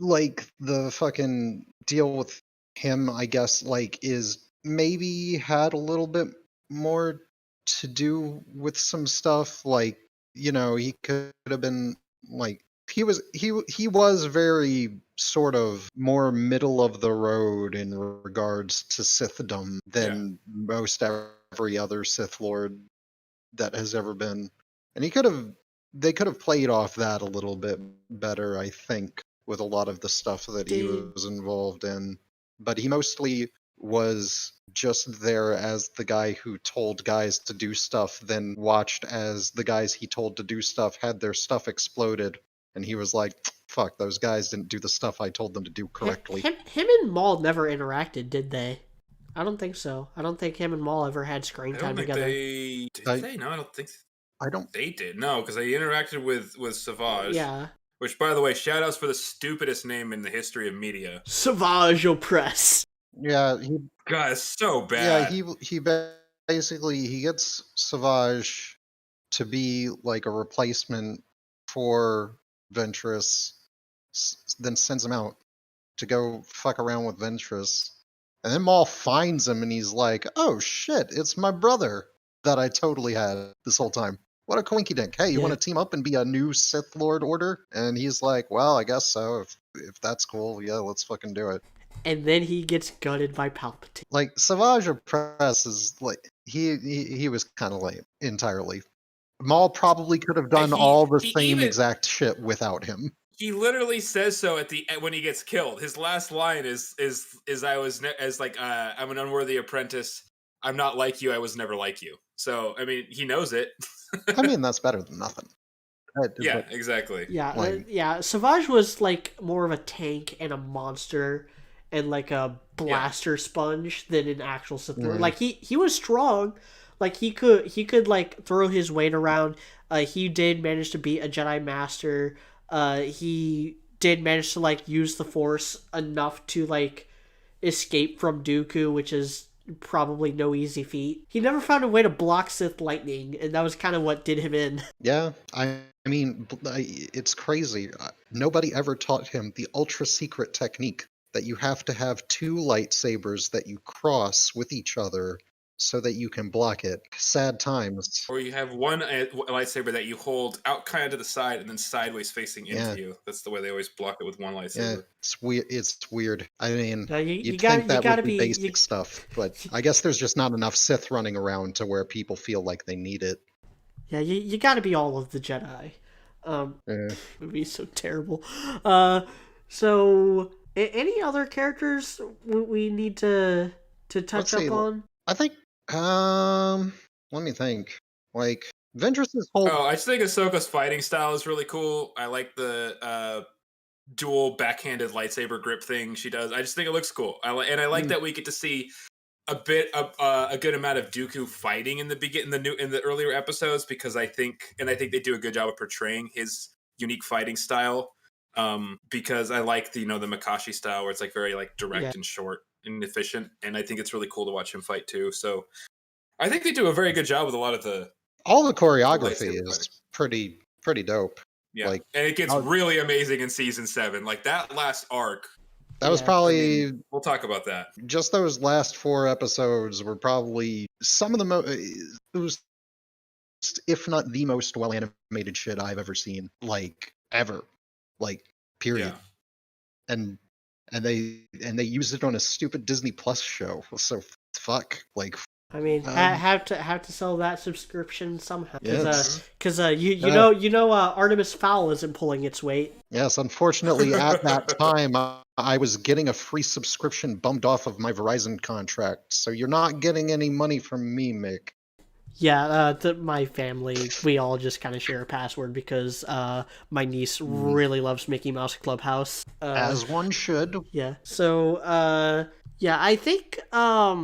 like the fucking deal with him, I guess, like is maybe had a little bit more to do with some stuff. Like, he could have been like he was very sort of more middle of the road in regards to Sithdom than most every other Sith Lord that has ever been. And they could have played off that a little bit better, I think, with a lot of the stuff that he was involved in. But he mostly was just there as the guy who told guys to do stuff, then watched as the guys he told to do stuff had their stuff exploded. And he was like, fuck, those guys didn't do the stuff I told them to do correctly. Him and Maul never interacted, did they? I don't think so. I don't think him and Maul ever had screen time together. Did they? No, I don't think they did. No, because they interacted with Savage. Yeah. Which, by the way, shoutouts for the stupidest name in the history of media. Savage Opress. Yeah, God, it's so bad. Yeah, he basically he gets Savage to be like a replacement for Ventress, then sends him out to go fuck around with Ventress. And then Maul finds him and he's like, oh shit, it's my brother that I totally had this whole time. What a coinky dink. Hey, you want to team up and be a new Sith Lord order? And he's like, well, I guess so. If that's cool, yeah, let's fucking do it. And then he gets gutted by Palpatine. Like, Savage Opress is like, he was kind of lame entirely. Maul probably could have done all the same exact shit without him. He literally says so at the when he gets killed. His last line is I'm an unworthy apprentice. I'm not like you. I was never like you. So I mean, he knows it. I mean, that's better than nothing. Yeah, exactly. Yeah, Savage was like more of a tank and a monster and like a blaster sponge than an actual Sith Lord. Like he was strong. Like he could like throw his weight around. He did manage to beat a Jedi Master. He did manage to like use the Force enough to like escape from Dooku, which is probably no easy feat. He never found a way to block Sith lightning, and that was kind of what did him in. Yeah, I mean, it's crazy. Nobody ever taught him the ultra secret technique that you have to have two lightsabers that you cross with each other so that you can block it. Sad times. Or you have one lightsaber that you hold out kind of to the side and then sideways facing into you. That's the way they always block it with one lightsaber. Yeah, it's weird. It's weird. I mean, you think that would be basic stuff, but I guess there's just not enough Sith running around to where people feel like they need it. Yeah, you got to be all of the Jedi. It would be so terrible. So, any other characters we need to touch up on? I think. Let me think. Like Ventress's whole. Oh, I just think Ahsoka's fighting style is really cool. I like the dual backhanded lightsaber grip thing she does. I just think it looks cool. I like that we get to see a bit of a good amount of Dooku fighting in the earlier episodes because I think they do a good job of portraying his unique fighting style. Because I like the Makashi style where it's like very like direct and short and efficient, and I think it's really cool to watch him fight too. So I think they do a very good job with a lot of all the choreography is pretty dope. Yeah, like, and it gets really amazing in season 7. Like that last arc. That was probably. We'll talk about that. Just those last 4 episodes were probably some of the most, if not the most well animated shit I've ever seen. Like ever. Like period. Yeah. And they used it on a stupid Disney Plus show. So fuck. Like I mean, have to sell that subscription somehow. Because Artemis Fowl isn't pulling its weight. Yes, unfortunately, at that time, I was getting a free subscription bumped off of my Verizon contract. So you're not getting any money from me, Mick. Yeah, my family, we all just kind of share a password because my niece really loves Mickey Mouse Clubhouse. As one should. Yeah. So, yeah, I think I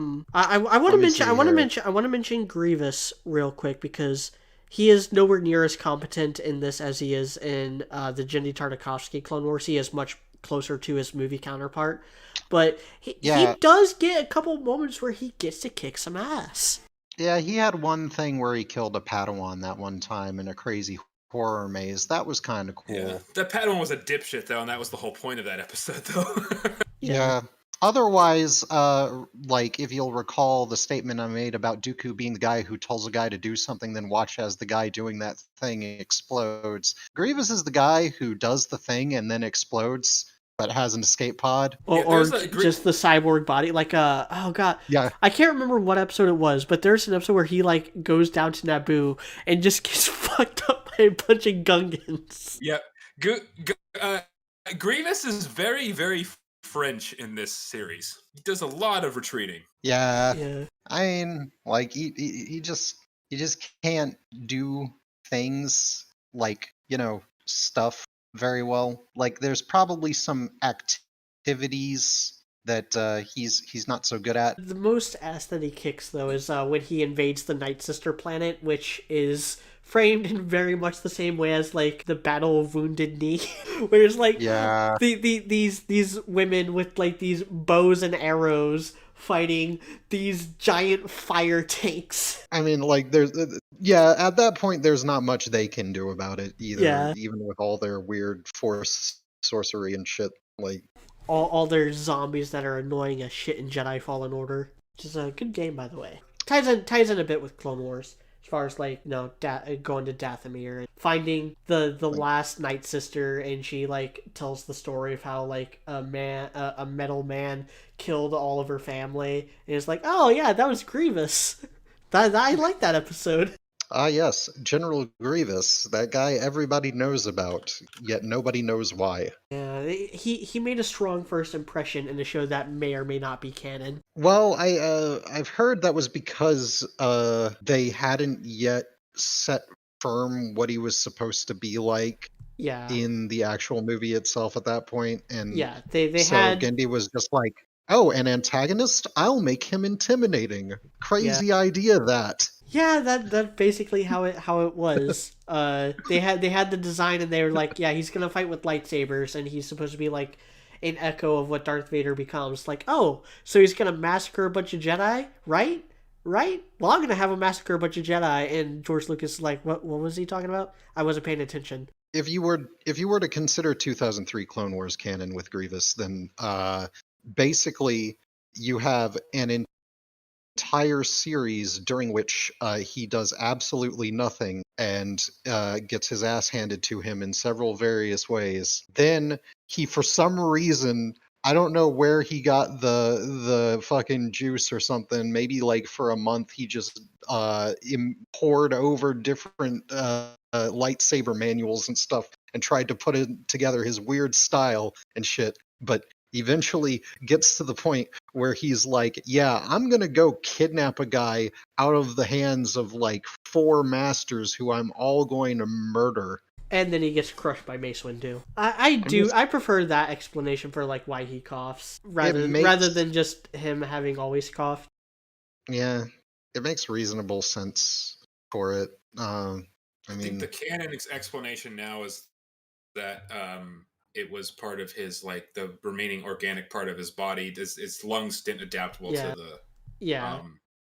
want to mention Grievous real quick because he is nowhere near as competent in this as he is in the Genndy Tartakovsky Clone Wars. He is much closer to his movie counterpart. But he Yeah. does get a couple moments where he gets to kick some ass. Yeah, he had one thing where he killed a Padawan that one time in a crazy horror maze. That was kind of cool. Yeah, that Padawan was a dipshit though, and that was the whole point of that episode, though. Yeah. Otherwise, like if you'll recall the statement I made about Dooku being the guy who tells a guy to do something, then watch as the guy doing that thing explodes. Grievous is the guy who does the thing and then explodes, but has an escape pod. Or, Yeah, or there's a just the cyborg body, like oh god, Yeah. I can't remember what episode it was, but there's an episode where he like goes down to Naboo and just gets fucked up by a bunch of Gungans. Yeah, Grievous is very, very French in this series. He does a lot of retreating. Yeah. Yeah, I mean, like he just can't do things like, stuff very well. Like there's probably some activities that he's not so good at. the most ass that he kicks though is when he invades the Night Sister planet, which is framed in very much the same way as like the Battle of Wounded Knee, where it's like Yeah. these women with like these bows and arrows fighting these giant fire tanks. I mean, like there's yeah, at that point there's not much they can do about it either, Yeah. even with all their weird force sorcery and shit. Like All their zombies that are annoying as shit in Jedi Fallen Order, which is a good game by the way. Ties in a bit with Clone Wars. As far as like going to Dathomir and finding the last Night Sister, and she like tells the story of how like a metal man killed all of her family, and it's like, oh yeah, that was Grievous. I like that episode. yes, General Grievous, that guy everybody knows about, yet nobody knows why. Yeah, he made a strong first impression in a show that may or may not be canon. Well, I've heard that was because they hadn't yet set firm what he was supposed to be like Yeah, in the actual movie itself at that point, and yeah, they so had Gendy was just like, "Oh, an antagonist? I'll make him intimidating." Crazy idea that. Yeah, that's basically how it was. They had the design, and they were like, yeah, he's gonna fight with lightsabers, and he's supposed to be like an echo of what Darth Vader becomes. Like, oh, so he's gonna massacre a bunch of Jedi, right? Right? Well, I'm gonna have him massacre a bunch of Jedi, and George Lucas is like, what was he talking about? I wasn't paying attention. If you were to consider 2003 Clone Wars canon with Grievous, then basically you have an entire series during which he does absolutely nothing and gets his ass handed to him in several various ways. Then he, for some reason, I don't know where he got the fucking juice or something. Maybe like for a month he just poured over different lightsaber manuals and stuff and tried to put it together his weird style and shit. But eventually gets to the point where he's like, yeah, I'm gonna go kidnap a guy out of the hands of like 4 masters who I'm all going to murder. And then he gets crushed by Mace Windu. I prefer that explanation for like why he coughs rather than just him having always coughed. Yeah, it makes reasonable sense for it. I think the canon explanation now is that it was part of his, like, the remaining organic part of his body. His lungs didn't adaptable to the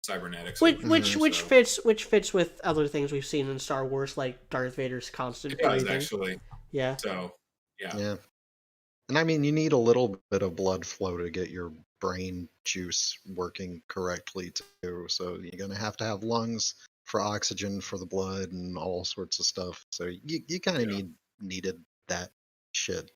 cybernetics. Which fits with other things we've seen in Star Wars, like Darth Vader's constant breathing. Actually. Yeah. So, yeah. Yeah. And I mean, you need a little bit of blood flow to get your brain juice working correctly too. So you're gonna have to have lungs for oxygen for the blood and all sorts of stuff. So you kind of needed that shit.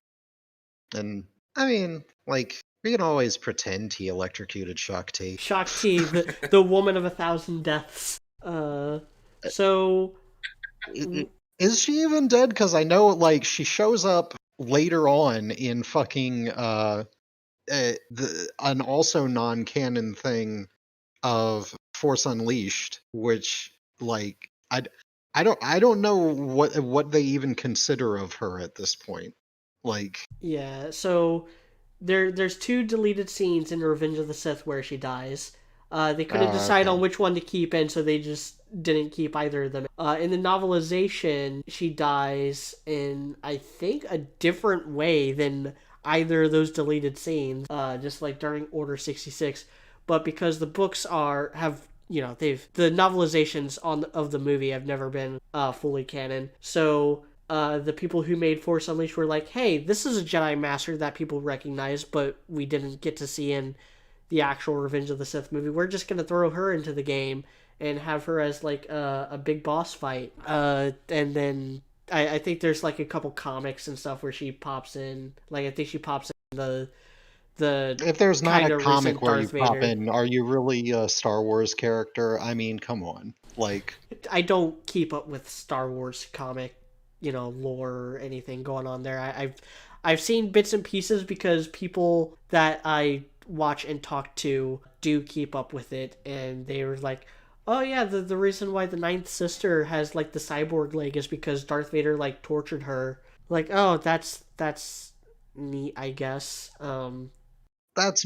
And I mean, like, we can always pretend he electrocuted Shakti. Shakti, the woman of 1,000 deaths. So is she even dead? Because I know, like, she shows up later on in fucking an also non-canon thing of Force Unleashed, which, like, I don't know what they even consider of her at this point. Like, yeah, so there's 2 deleted scenes in Revenge of the Sith where she dies. They couldn't decide on which one to keep in, so they just didn't keep either of them. In the novelization, she dies in, I think, a different way than either of those deleted scenes, just like during Order 66. But because the books have the novelizations of the movie have never been fully canon, so the people who made Force Unleashed were like, hey, this is a Jedi Master that people recognize, but we didn't get to see in the actual Revenge of the Sith movie. We're just gonna throw her into the game and have her as like a big boss fight. And then I think there's like a couple comics and stuff where she pops in. Like I think she pops in the If there's not a kinda comic recent where you Darth pop Vader. in, are you really a Star Wars character? I mean, come on. Like, I don't keep up with Star Wars comic, lore or anything going on there. I've seen bits and pieces because people that I watch and talk to do keep up with it, and they were like, oh yeah, the reason why the ninth sister has like the cyborg leg is because Darth Vader like tortured her. Like, oh, that's neat, I guess. that's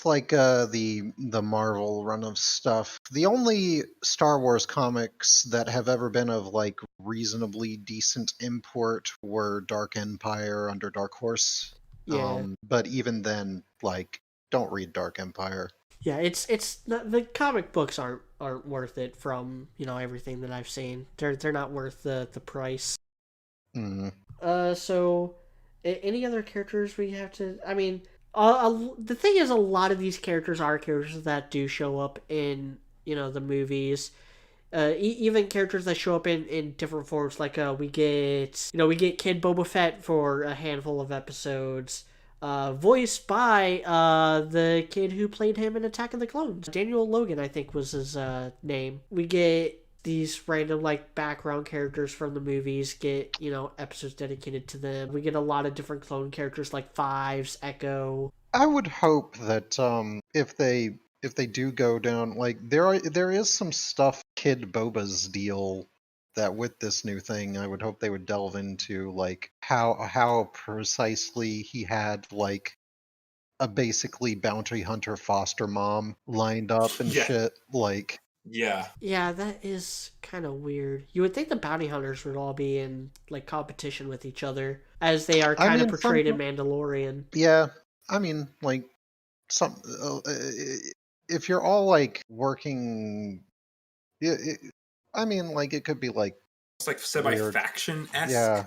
like the Marvel run of stuff. The only Star Wars comics that have ever been of like reasonably decent import were Dark Empire under Dark Horse. Yeah. But even then, like, don't read Dark Empire. Yeah, it's not, the comic books aren't worth it from, everything that I've seen. They're not worth the price. Mm. So any other characters we have to? I mean, the thing is, a lot of these characters are characters that do show up in the movies. Even characters that show up in different forms, like we get Kid Boba Fett for a handful of episodes, voiced by the kid who played him in Attack of the Clones. Daniel Logan, I think, was his name. We get these random like background characters from the movies get episodes dedicated to them. We get a lot of different clone characters like Fives, Echo. I would hope that if they do go down, like, there is some stuff Kid Boba's deal that with this new thing, I would hope they would delve into, like how precisely he had like a basically bounty hunter foster mom lined up and Yeah. shit. Like, Yeah. Yeah, that is kind of weird. You would think the bounty hunters would all be in like competition with each other, as they are kind of mean, portrayed in Mandalorian. yeah, I mean, like, some if you're all like working, I mean, like, it could be like It's like semi-faction-esque. yeah.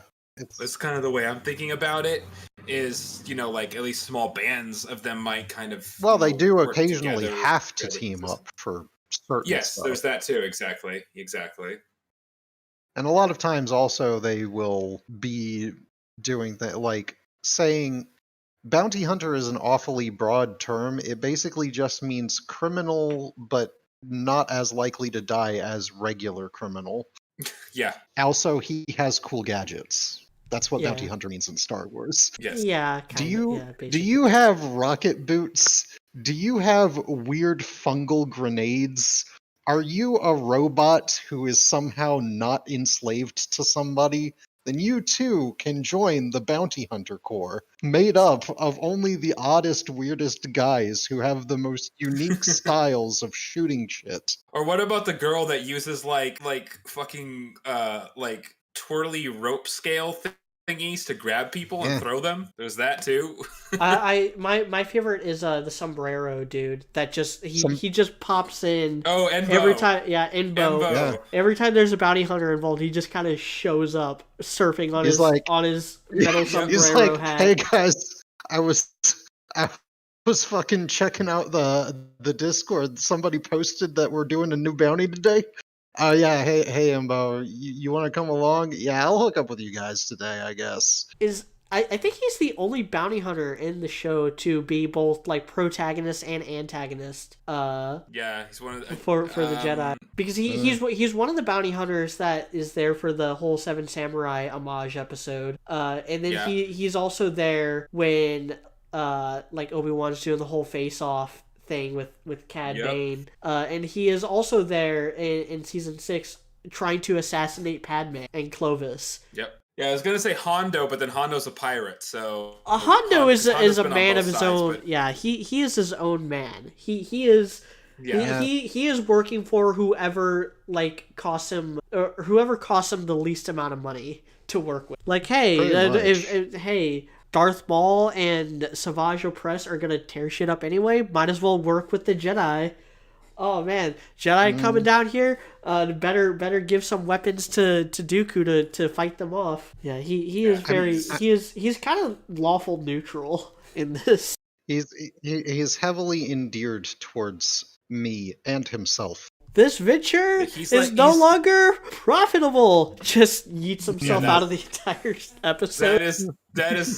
That's kind of the way I'm thinking about it. Is like at least small bands of them might kind of. Well, they do work occasionally together have to together. team up for certain Yes, stuff. there's that too. Exactly. And a lot of times also they will be doing that, like saying bounty hunter is an awfully broad term. It basically just means criminal, but not as likely to die as regular criminal. Yeah. Also, he has cool gadgets. That's what Yeah. bounty hunter means in Star Wars. Yes. Yeah, kind Do of. you Yeah, do basically. you have rocket boots? Do you have weird fungal grenades? Are you a robot who is somehow not enslaved to somebody? Then you too can join the Bounty Hunter Corps, made up of only the oddest, weirdest guys who have the most unique styles of shooting shit. Or what about the girl that uses like fucking like twirly rope scale thingies to grab people and throw them? There's that too. My favorite is the sombrero dude that just he just pops in. Oh, Enbo. Every time, yeah, Enbo. Yeah. Every time there's a bounty hunter involved, he just kind of shows up surfing on He's his like- on his metal sombrero He's like, hat. hey guys, I was fucking checking out the Discord. Somebody posted that we're doing a new bounty today. Yeah, hey Embo, you want to come along? Yeah, I'll hook up with you guys today, I guess. I think he's the only bounty hunter in the show to be both like protagonist and antagonist. Yeah, he's one of the, for the Jedi, because he's one of the bounty hunters that is there for the whole Seven Samurai homage episode. And then he's also there when like Obi-Wan's doing the whole face-off thing with Cad Bane. And he is also there in season 6 trying to assassinate Padme and Clovis. Yep. Yeah, I was gonna say Hondo, but then Hondo's a pirate, so Hondo is Hondo's a been on man both of his sides, own. but- Yeah, he is his own man. He is. Yeah. He is working for whoever like costs him the least amount of money to work with. Like, hey, Pretty much. hey, Darth Maul and Savage Opress are gonna tear shit up anyway. Might as well work with the Jedi. Oh man, Jedi coming down here. Better give some weapons to Dooku to fight them off. Yeah, he is very he's kind of lawful neutral in this. He's heavily endeared towards me and himself. This venture is no longer profitable. Just yeets himself out of the entire episode. That is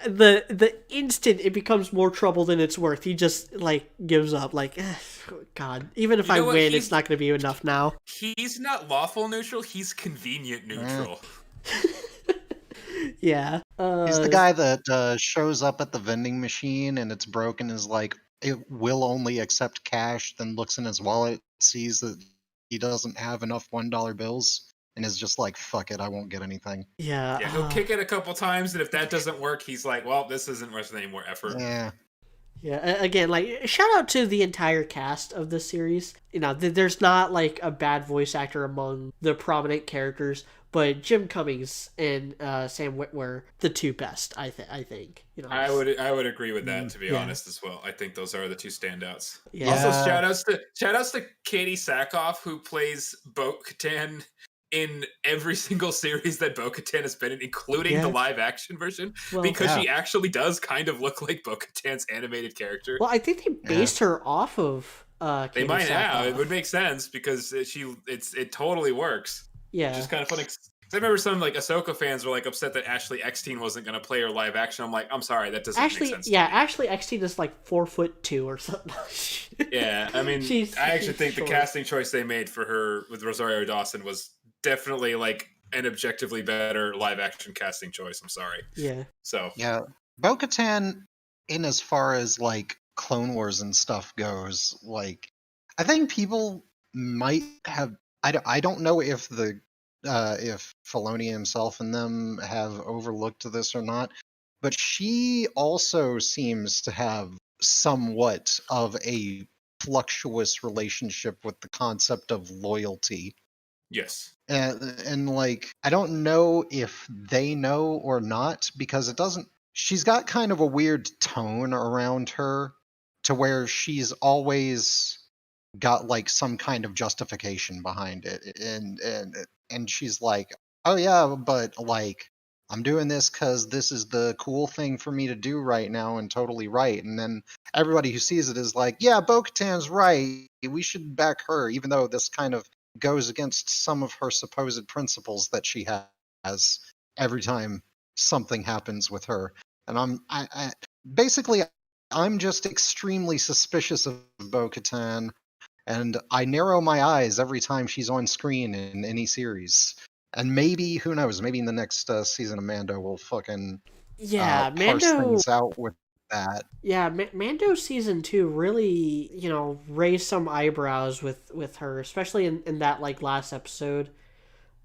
the instant it becomes more trouble than it's worth, he just like gives up. Like, God, even if I win, it's not going to be enough now. He's not lawful neutral. He's convenient neutral. Yeah, he's the guy that shows up at the vending machine and it's broken. Is like, it will only accept cash. Then looks in his wallet, sees that he doesn't have enough $1 bills, and is just like, fuck it, I won't get anything. Yeah, he'll kick it a couple times, and if that doesn't work, he's like, well, this isn't worth any more effort. Yeah, again, like, shout out to the entire cast of this series. You know, there's not like a bad voice actor among the prominent characters, but Jim Cummings and Sam Witwer, the two best, I think. You know, I would agree with that, to be honest, as well. I think those are the two standouts. Yeah. Also, shout outs to Katie Sackhoff, who plays Bo-Katan in every single series that Bo-Katan has been in, including the live action version, because she actually does kind of look like Bo-Katan's animated character. Well, I think they based her off of they Katie might Sackhoff. have. It would make sense because it totally works. Yeah, which is kind of funny. I remember some like Ahsoka fans were like upset that Ashley Eckstein wasn't going to play her live action. I'm like, I'm sorry, that doesn't make sense. Yeah, Ashley Eckstein is like 4'2" or something. Yeah, I mean, I actually think short. The casting choice they made for her with Rosario Dawson was definitely like an objectively better live action casting choice. I'm sorry. Yeah. So yeah, Bo-Katan, in as far as like Clone Wars and stuff goes, like, I think people might have. I don't know if if Filoni himself and them have overlooked this or not, but she also seems to have somewhat of a fluctuous relationship with the concept of loyalty. Yes. And like, I don't know if they know or not, because it doesn't. She's got kind of a weird tone around her to where she's always got like some kind of justification behind it, and she's like, oh yeah, but like, I'm doing this because this is the cool thing for me to do right now and totally right. And then everybody who sees it is like, yeah, Bo-Katan's right, we should back her, even though this kind of goes against some of her supposed principles that she has every time something happens with her. And I'm just extremely suspicious of Bo-Katan, and I narrow my eyes every time she's on screen in any series. And maybe, who knows, maybe in the next season of Mando we'll fucking parse things out with that. Yeah, Mando season 2 really, raised some eyebrows with her, especially in that like last episode.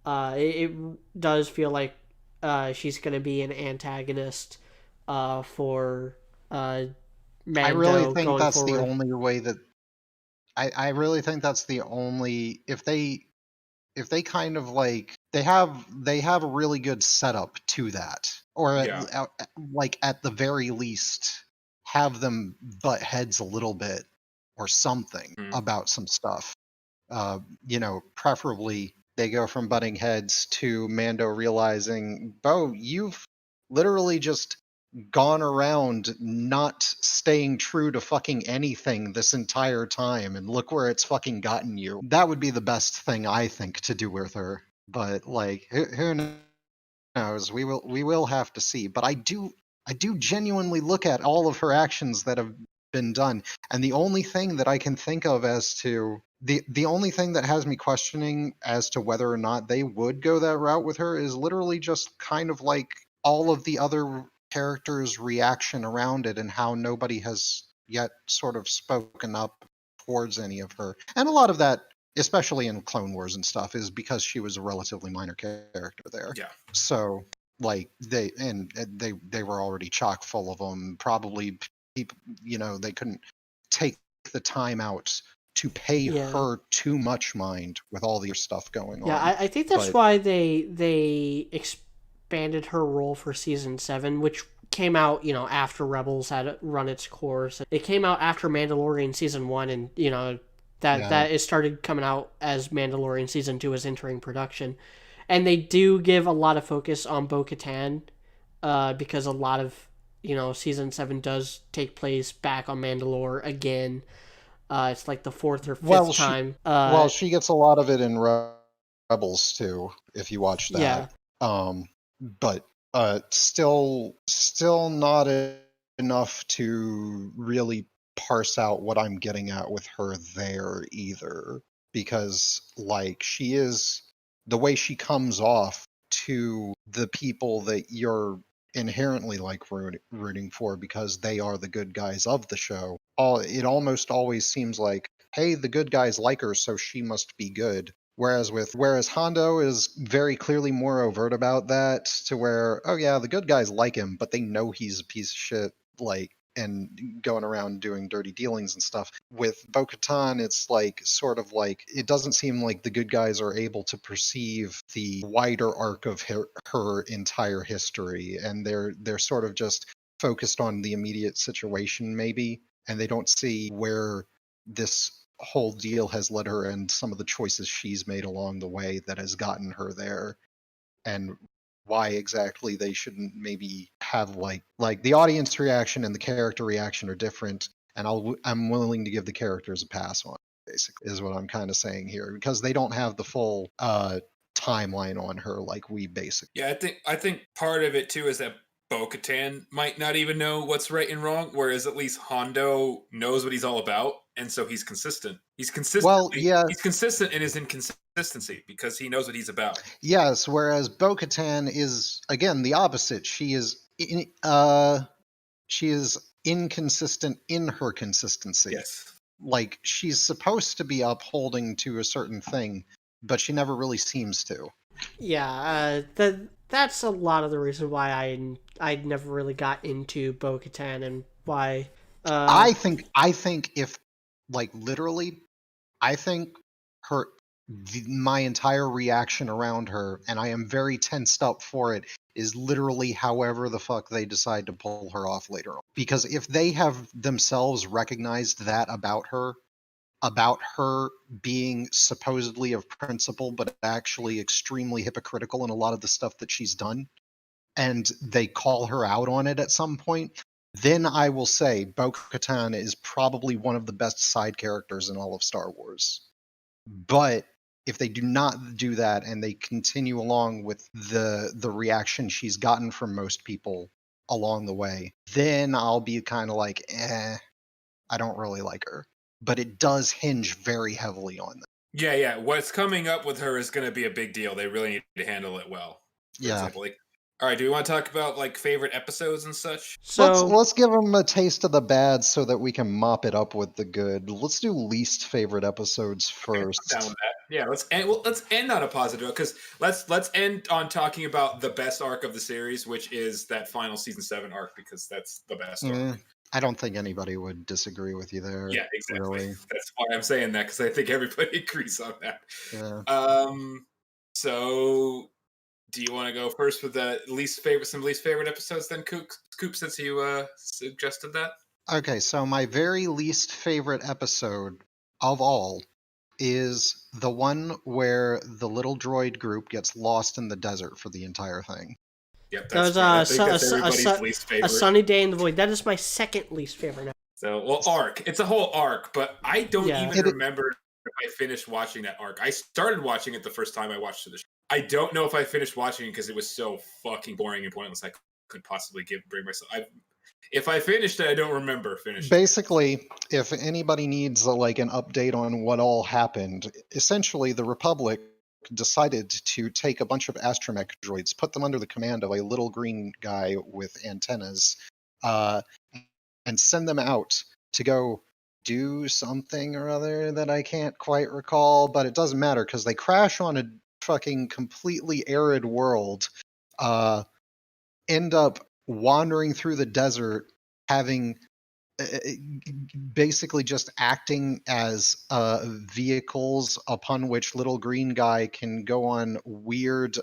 It does feel like she's going to be an antagonist for Mando. I really think that's forward. the only way that. I really think that's the only, if they kind of like, they have a really good setup to that, or at the very least have them butt heads a little bit or something about some stuff. Preferably they go from butting heads to Mando realizing, Bo, you've literally just gone around not staying true to fucking anything this entire time, and look where it's fucking gotten you. That would be the best thing, I think, to do with her. But like, who knows? We will have to see. But I do genuinely look at all of her actions that have been done, and the only thing that I can think of as to the only thing that has me questioning as to whether or not they would go that route with her is literally just kind of like all of the other characters' reaction around it, and how nobody has yet sort of spoken up towards any of her. And a lot of that, especially in Clone Wars and stuff, is because she was a relatively minor character there. Yeah. So like they were already chock full of them. Probably people, they couldn't take the time out to pay her too much mind with all the stuff going on. Yeah, I think that's why they expanded her role for season 7, which came out, after Rebels had run its course. It came out after Mandalorian season 1, and, that it started coming out as Mandalorian season 2 is entering production. And they do give a lot of focus on Bo-Katan, because a lot of, season 7 does take place back on Mandalore again. It's like the fourth or fifth time. She gets a lot of it in Rebels too, if you watch Yeah. that. But still not enough to really parse out what I'm getting at with her there either, because like she is the way she comes off to the people that you're inherently like rooting for because they are the good guys of the show. It almost always seems like, hey, the good guys like her, so she must be good. Whereas Hondo is very clearly more overt about that, to where, oh yeah, the good guys like him, but they know he's a piece of shit, like, and going around doing dirty dealings and stuff. With Bo-Katan, it's like sort of like it doesn't seem like the good guys are able to perceive the wider arc of her entire history, and they're sort of just focused on the immediate situation maybe, and they don't see where this whole deal has led her and some of the choices she's made along the way that has gotten her there, and why exactly they shouldn't maybe have like the audience reaction and the character reaction are different, and I'm willing to give the characters a pass on it, basically, is what I'm kind of saying here, because they don't have the full timeline on her like we basically. Yeah, I think part of it too is that Bo-Katan might not even know what's right and wrong, whereas at least Hondo knows what he's all about, and so he's consistent. He's consistent in his inconsistency because he knows what he's about. Yes, whereas Bo-Katan is again the opposite. She is inconsistent in her consistency. Yes. Like she's supposed to be upholding to a certain thing, but she never really seems to. Yeah, that's a lot of the reason why I never really got into Bo-Katan, and why. I think if like literally, I think her my entire reaction around her, and I am very tensed up for it, is literally however the fuck they decide to pull her off later on. Because if they have themselves recognized that about her being supposedly of principle, but actually extremely hypocritical in a lot of the stuff that she's done, and they call her out on it at some point, then I will say Bo-Katan is probably one of the best side characters in all of Star Wars. But if they do not do that and they continue along with the reaction she's gotten from most people along the way, then I'll be kind of like, I don't really like her. But it does hinge very heavily on that. Yeah. What's coming up with her is going to be a big deal. They really need to handle it well. For example, all right, do we want to talk about like favorite episodes and such? So let's give them a taste of the bad so that we can mop it up with the good. Let's do least favorite episodes first. Down with that. Yeah, let's end on a positive note, because let's end on talking about the best arc of the series, which is that final season 7 arc, because that's the best arc. I don't think anybody would disagree with you there. Yeah, exactly. Really. That's why I'm saying that, because I think everybody agrees on that. Yeah. So do you want to go first with the some least favorite episodes then, Coop, since you suggested that? Okay, so my very least favorite episode of all is the one where the little droid group gets lost in the desert for the entire thing. Yep, that that's was everybody's least favorite. A Sunny Day in the Void. That is my second least favorite. So, well, arc. It's a whole arc, but I don't even remember if I finished watching that arc. I started watching it the first time I watched the show. I don't know if I finished watching it because it was so fucking boring and pointless. I could possibly bring myself. If I finished it, I don't remember finishing. Basically, if anybody needs like an update on what all happened, essentially the Republic decided to take a bunch of astromech droids, put them under the command of a little green guy with antennas, and send them out to go do something or other that I can't quite recall, but it doesn't matter because they crash on a fucking completely arid world, end up wandering through the desert, having basically just acting as vehicles upon which little green guy can go on weird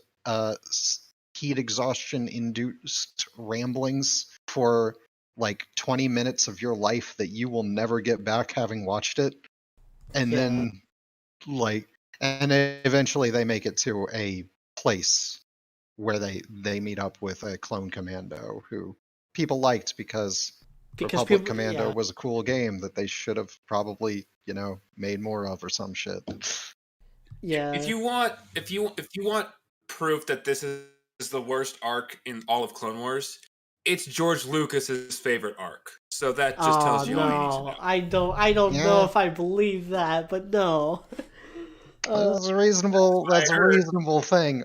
heat exhaustion induced ramblings for like 20 minutes of your life that you will never get back having watched it. And Yeah. then and eventually they make it to a place where they meet up with a clone commando who people liked because Republic people, Commando yeah, was a cool game that they should have probably, made more of or some shit. yeah. If you want proof that this is the worst arc in all of Clone Wars, it's George Lucas's favorite arc. So that just Oh tells you all you need to no, know. I don't know Yeah. if I believe that, but no. That's a reasonable. That's I a heard. reasonable thing.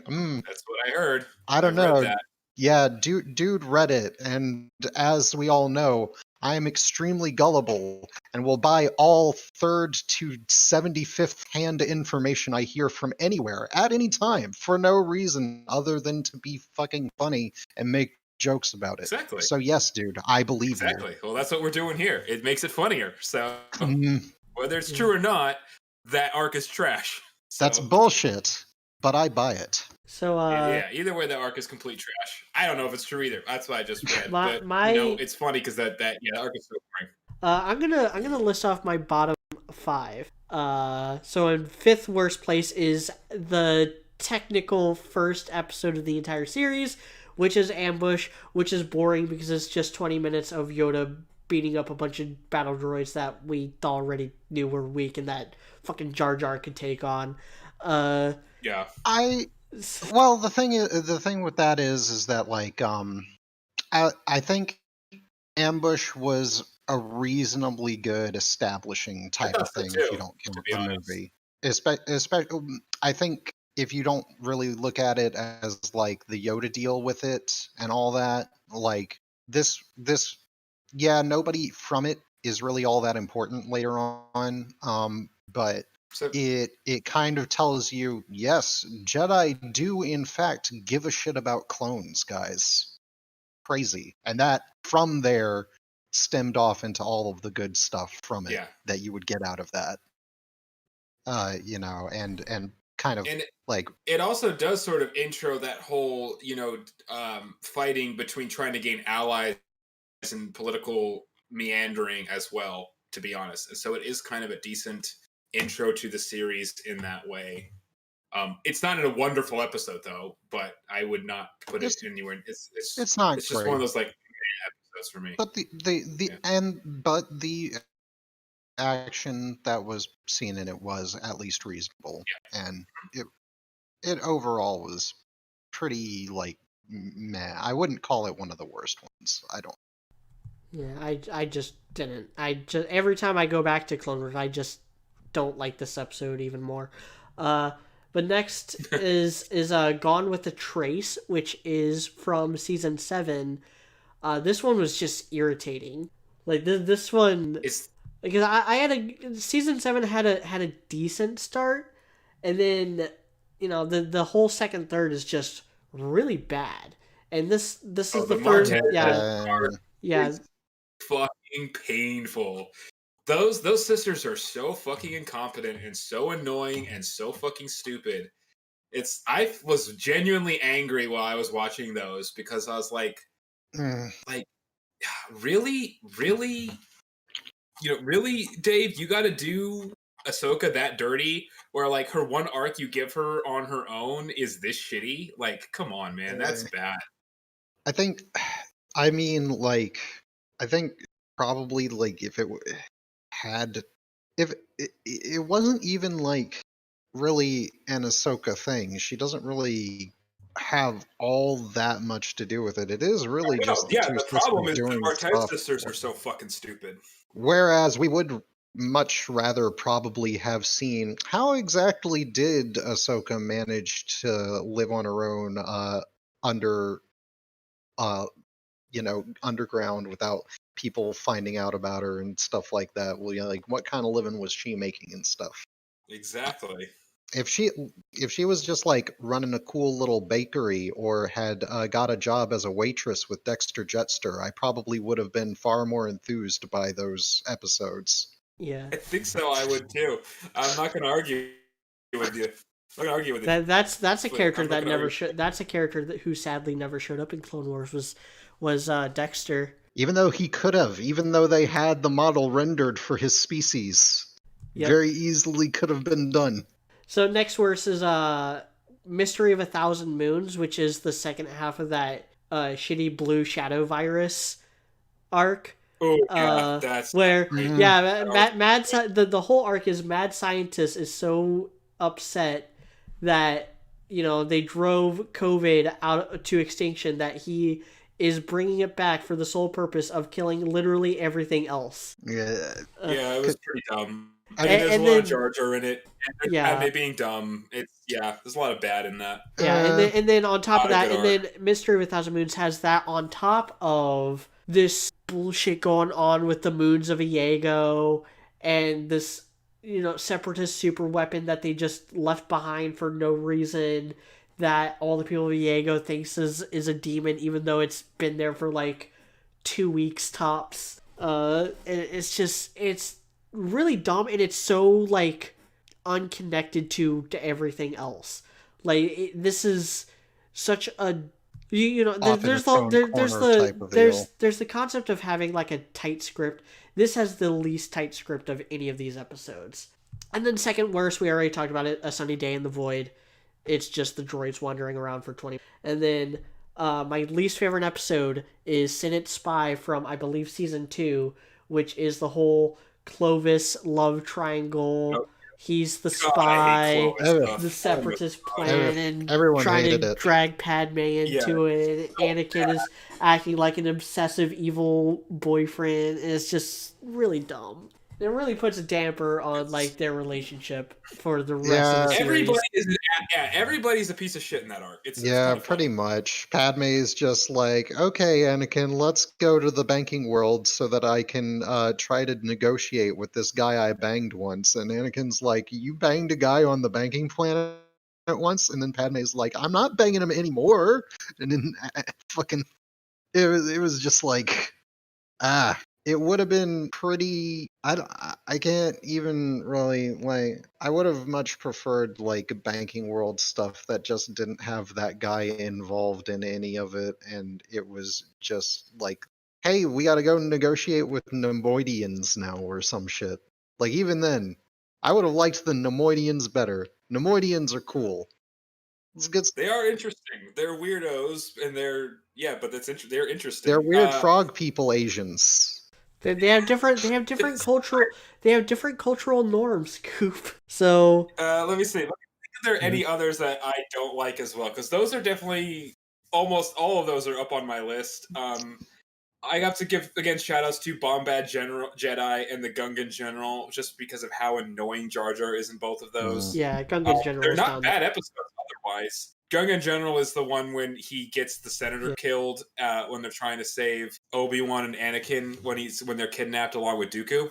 That's what I heard. I don't I've read know. that. Yeah, dude read it, and as we all know, I am extremely gullible and will buy all third to 75th hand information I hear from anywhere at any time for no reason other than to be fucking funny and make jokes about it. Exactly. So yes, dude, I believe Exactly. Well, that's what we're doing here. It makes it funnier. So you. whether it's true or not, that arc is trash. So, That's bullshit, but I buy it. So yeah, either way, the arc is complete trash. I don't know if it's true either. That's what I just read. My- but my- it's funny because that the arc is so boring. I'm gonna list off my bottom 5. So in 5th worst place is the technical first episode of the entire series, which is Ambush, which is boring because it's just 20 minutes of Yoda beating up a bunch of battle droids that we already knew were weak and that fucking Jar Jar could take on. Yeah. Well, the thing with that is that like I think Ambush was a reasonably good establishing type of thought so thing too, if you don't count to be the honest. movie. Especially, I think if you don't really look at it as like the Yoda deal with it and all that, like this, yeah, nobody from it is really all that important later on. But So it kind of tells you, yes, Jedi do in fact give a shit about clones, guys. Crazy. And that from there stemmed off into all of the good stuff from it Yeah. that you would get out of that. And kind of and like it also does sort of intro that whole fighting between trying to gain allies and political meandering as well, to be honest. And so it is kind of a decent intro to the series in that way. It's not in a wonderful episode though, but I would not put it anywhere. it's not it's just great. one of those like episodes for me. But the action that was seen in it was at least reasonable, and it overall was pretty like meh. I wouldn't call it one of the worst ones. I don't. Yeah, I just didn't. Every time I go back to Clone Wars, I just don't like this episode even more. But next is Gone with a Trace, which is from season 7. This one was just irritating. Like this one, It's because I had season 7 had a decent start, and then the whole second third is just really bad. And this is the first, Martez yeah. fucking painful. Those sisters are so fucking incompetent and so annoying and so fucking stupid. I was genuinely angry while I was watching those because I was like, really, really, Dave, you got to do Ahsoka that dirty, where like her one arc you give her on her own is this shitty. Like, come on, man, that's bad. I think probably like if it wasn't even like really an Ahsoka thing. She doesn't really have all that much to do with it. It is really just the two the problem sisters is the doing Martez stuff. sisters are so fucking stupid. Whereas we would much rather probably have seen how exactly did Ahsoka manage to live on her own under underground without people finding out about her and stuff like that. Well, like what kind of living was she making and stuff? Exactly. If she was just like running a cool little bakery or had got a job as a waitress with Dexter Jetster, I probably would have been far more enthused by those episodes. Yeah. I think so. I would too. I'm not going to argue with you. I'm gonna argue with it. That's a Wait, character I'm not that gonna never argue. should. That's a character who sadly never showed up in Clone Wars was Dexter. Even though he could have, even though they had the model rendered for his species, Yep. very easily could have been done. So next verse is Mystery of a Thousand Moons, which is the second half of that shitty blue shadow virus arc. Oh yeah, that's Where Mhm. yeah, the whole arc is mad scientist is so upset that they drove COVID out to extinction that he is bringing it back for the sole purpose of killing literally everything else. Yeah. yeah, it was pretty dumb. I And there's and a lot of then Jar Jar in it. And there's yeah. Padme being dumb. There's a lot of bad in that. Yeah, and then on top of Not a that, good and arc. then Mystery of a Thousand Moons has that on top of this bullshit going on with the moons of Iago and this separatist super weapon that they just left behind for no reason, that all the people of Iago thinks is a demon even though it's been there for like 2 weeks tops. It's really dumb, and it's so like unconnected to everything else. Like this is such a Off in its own corner type of deal. there's the concept of having like a tight script. This has the least tight script of any of these episodes. And then second worst, we already talked about it, A Sunny Day in the Void. It's just the droids wandering around for 20. And then my least favorite episode is Senate Spy from, I believe, season 2, which is the whole Clovis love triangle. Nope. He's the God, I hate spy, Clovis stuff. the separatist plan, and Everyone trying hated to it. drag Padme into it. And Anakin is acting like an obsessive evil boyfriend, and it's just really dumb. It really puts a damper on like their relationship for the rest of the series. Everybody's a piece of shit in that arc. It's Yeah, kind of pretty much. Padme's just like, okay, Anakin, let's go to the banking world so that I can try to negotiate with this guy I banged once. And Anakin's like, you banged a guy on the banking planet once? And then Padme's like, I'm not banging him anymore. And then fucking, it was just like, it would have been pretty. I can't even really like. I would have much preferred like banking world stuff that just didn't have that guy involved in any of it, and it was just like, hey, we got to go negotiate with Nemoidians now or some shit. Like even then, I would have liked the Nemoidians better. Nemoidians are cool. It's good. They are interesting. They're weirdos, and they're they're interesting. They're weird frog people, Asians. They have different cultural norms, Coop. So let me see. Let me think if there are any others that I don't like as well, because those are definitely almost all of those are up on my list. I have to give again shout outs to Bombad General Jedi and the Gungan General, just because of how annoying Jar Jar is in both of those. yeah, Gungan General. They're not bad episodes otherwise. Gungan General is the one when he gets the senator killed when they're trying to save Obi-Wan and Anakin when they're kidnapped along with Dooku.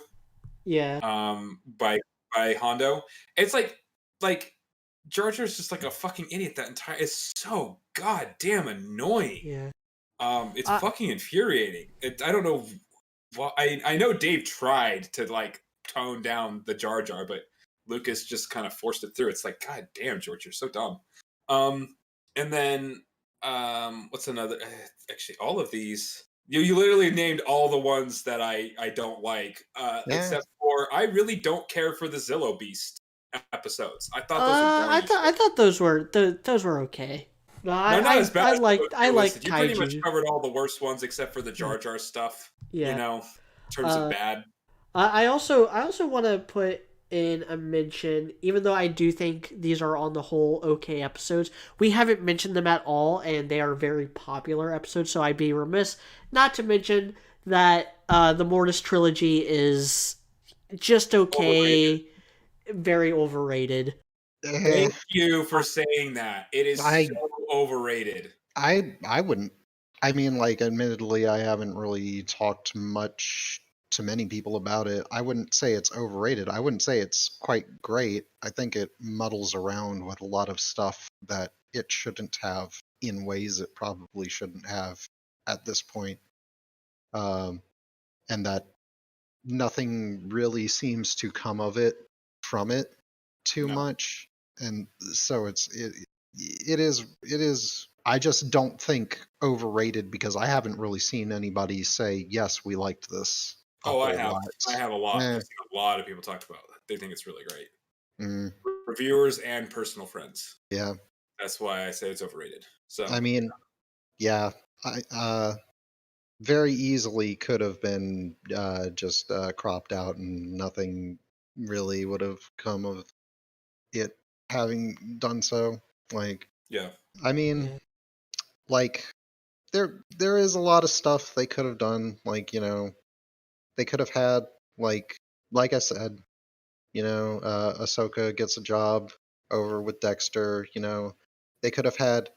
Yeah. By Hondo. It's like Jar Jar's just like a fucking idiot. It's so goddamn annoying. Yeah. It's fucking infuriating. I don't know. Well, I know Dave tried to like tone down the Jar Jar, but Lucas just kind of forced it through. It's like, God damn, George, you're so dumb. And then what's another? Actually, all of these. You literally named all the ones that I don't like, except for I really don't care for the Zillow Beast episodes. I thought those were boring. I thought those were okay. No, not as bad. I like You pretty much Kaiju. covered all the worst ones except for the Jar Jar stuff. Yeah. You know, in terms of bad. I also want to put in a mention, even though I do think these are on the whole okay episodes, we haven't mentioned them at all, and they are very popular episodes, so I'd be remiss not to mention that the Mortis trilogy is just okay, overrated. Very overrated. Thank you for saying that. It is so overrated. I wouldn't. I mean, like, admittedly, I haven't really talked much to many people about it. I wouldn't say it's overrated. I wouldn't say it's quite great. I think it muddles around with a lot of stuff that it shouldn't have in ways it probably shouldn't have at this point. And that nothing really seems to come of it from it too much. and so it is. I just don't think overrated because I haven't really seen anybody say yes, we liked this a Oh, I whole have. lot. I have a lot. Eh, I've seen a lot of people talk about it. They think it's really great. mm, Reviewers and personal friends. yeah, That's why I say it's overrated. I So mean, yeah, I very easily could have been just cropped out and nothing really would have come of it having done so. Like, yeah. I mean, Yeah. like there is a lot of stuff they could have done. Like, they could have had like I said, Ahsoka gets a job over with Dexter. They could have had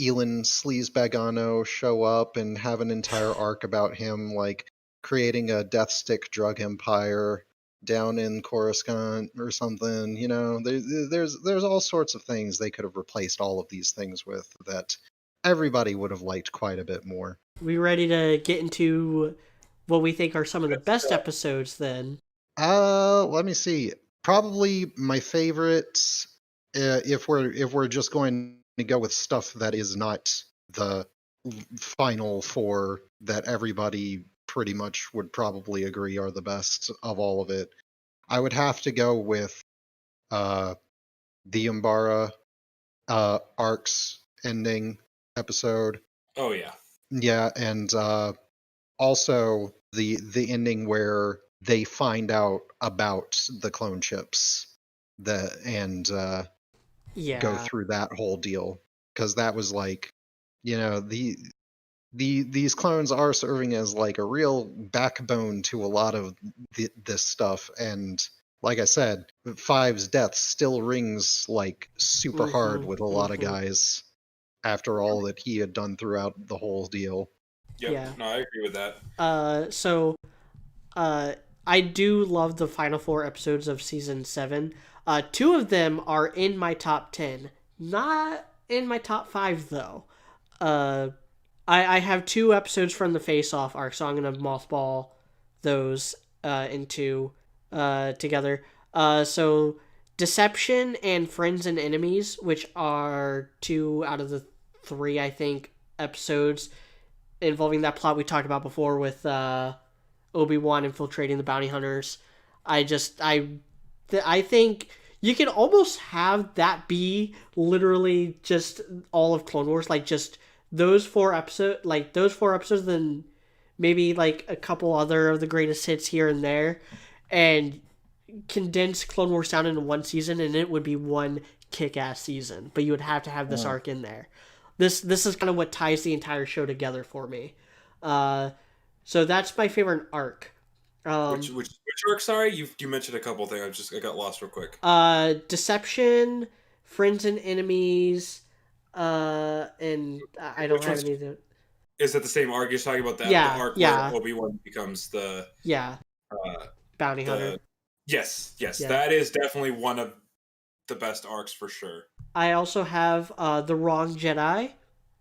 Elin Sleazebagano show up and have an entire arc about him, like creating a Death Stick drug empire down in Coruscant or something. There's all sorts of things they could have replaced all of these things with that everybody would have liked quite a bit more. We ready to get into what we think are some of the best episodes then? Let me see. Probably my favorites, if we're just going to go with stuff that is not the final four that everybody pretty much would probably agree are the best of all of it. I would have to go with uh the Umbara arcs ending episode. Oh yeah. Yeah, and also the ending where they find out about the clone chips and go Yeah. through that whole deal, because that was like, these clones are serving as like a real backbone to a lot of this stuff. And like I said, Five's death still rings like super hard Mm-hmm. with a lot of Mm-hmm. guys after all that he had done throughout the whole deal. Yep. Yeah. No, I agree with that. So uh I do love the final four episodes of season 7. Two of them are in my top 10. Not in my top 5 though. Uh I have two episodes from the Face Off arc, so I'm gonna mothball those into together. So Deception and Friends and Enemies, which are two out of the three, I think, episodes involving that plot we talked about before with Obi-Wan infiltrating the bounty hunters. I think you can almost have that be literally just all of Clone Wars, like just those four episodes, then maybe like a couple other of the greatest hits here and there, and condense Clone Wars down into one season, and it would be one kick-ass season. But you would have to have this arc in there. This is kind of what ties the entire show together for me. Uh, so that's my favorite arc. Which arc? Sorry, you mentioned a couple things. I got lost real quick. Deception, Friends and Enemies, and I don't Which have one's any. Of is that the same arc you're talking about? That the Yeah, arc where yeah, Obi-Wan becomes yeah. uh Bounty Hunter. the yes, Yeah. that is definitely one of the best arcs for sure. I also have the Wrong Jedi,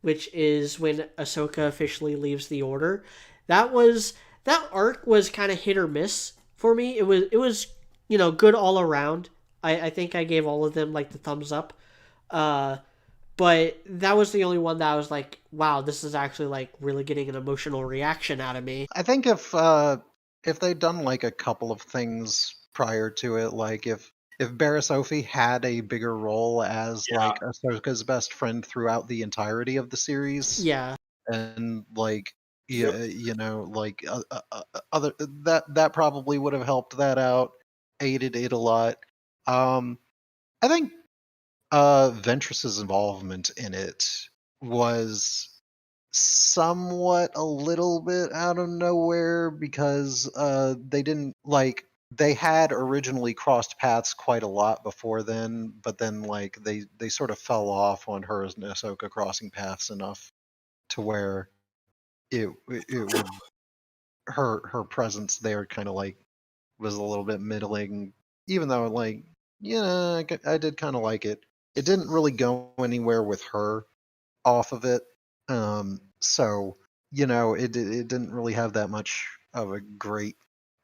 which is when Ahsoka officially leaves the Order. That was that arc was kind of hit or miss for me. It was good all around. I think I gave all of them like the thumbs up. Uh, but that was the only one that I was like, wow, this is actually like really getting an emotional reaction out of me. I think if they'd done like a couple of things prior to it, like if Barriss Offee had a bigger role as Yeah. like Ahsoka's best friend throughout the entirety of the series, Yeah, and like Yep. like other that probably would have helped that out, aided it a lot. I think Ventress's involvement in it was somewhat a little bit out of nowhere because they didn't like they had originally crossed paths quite a lot before then, but then like they sort of fell off on her and Ahsoka crossing paths enough to where it would her presence there kind of like was a little bit middling, even though like I did kind of like it. It didn't really go anywhere with her off of it. So it didn't really have that much of a great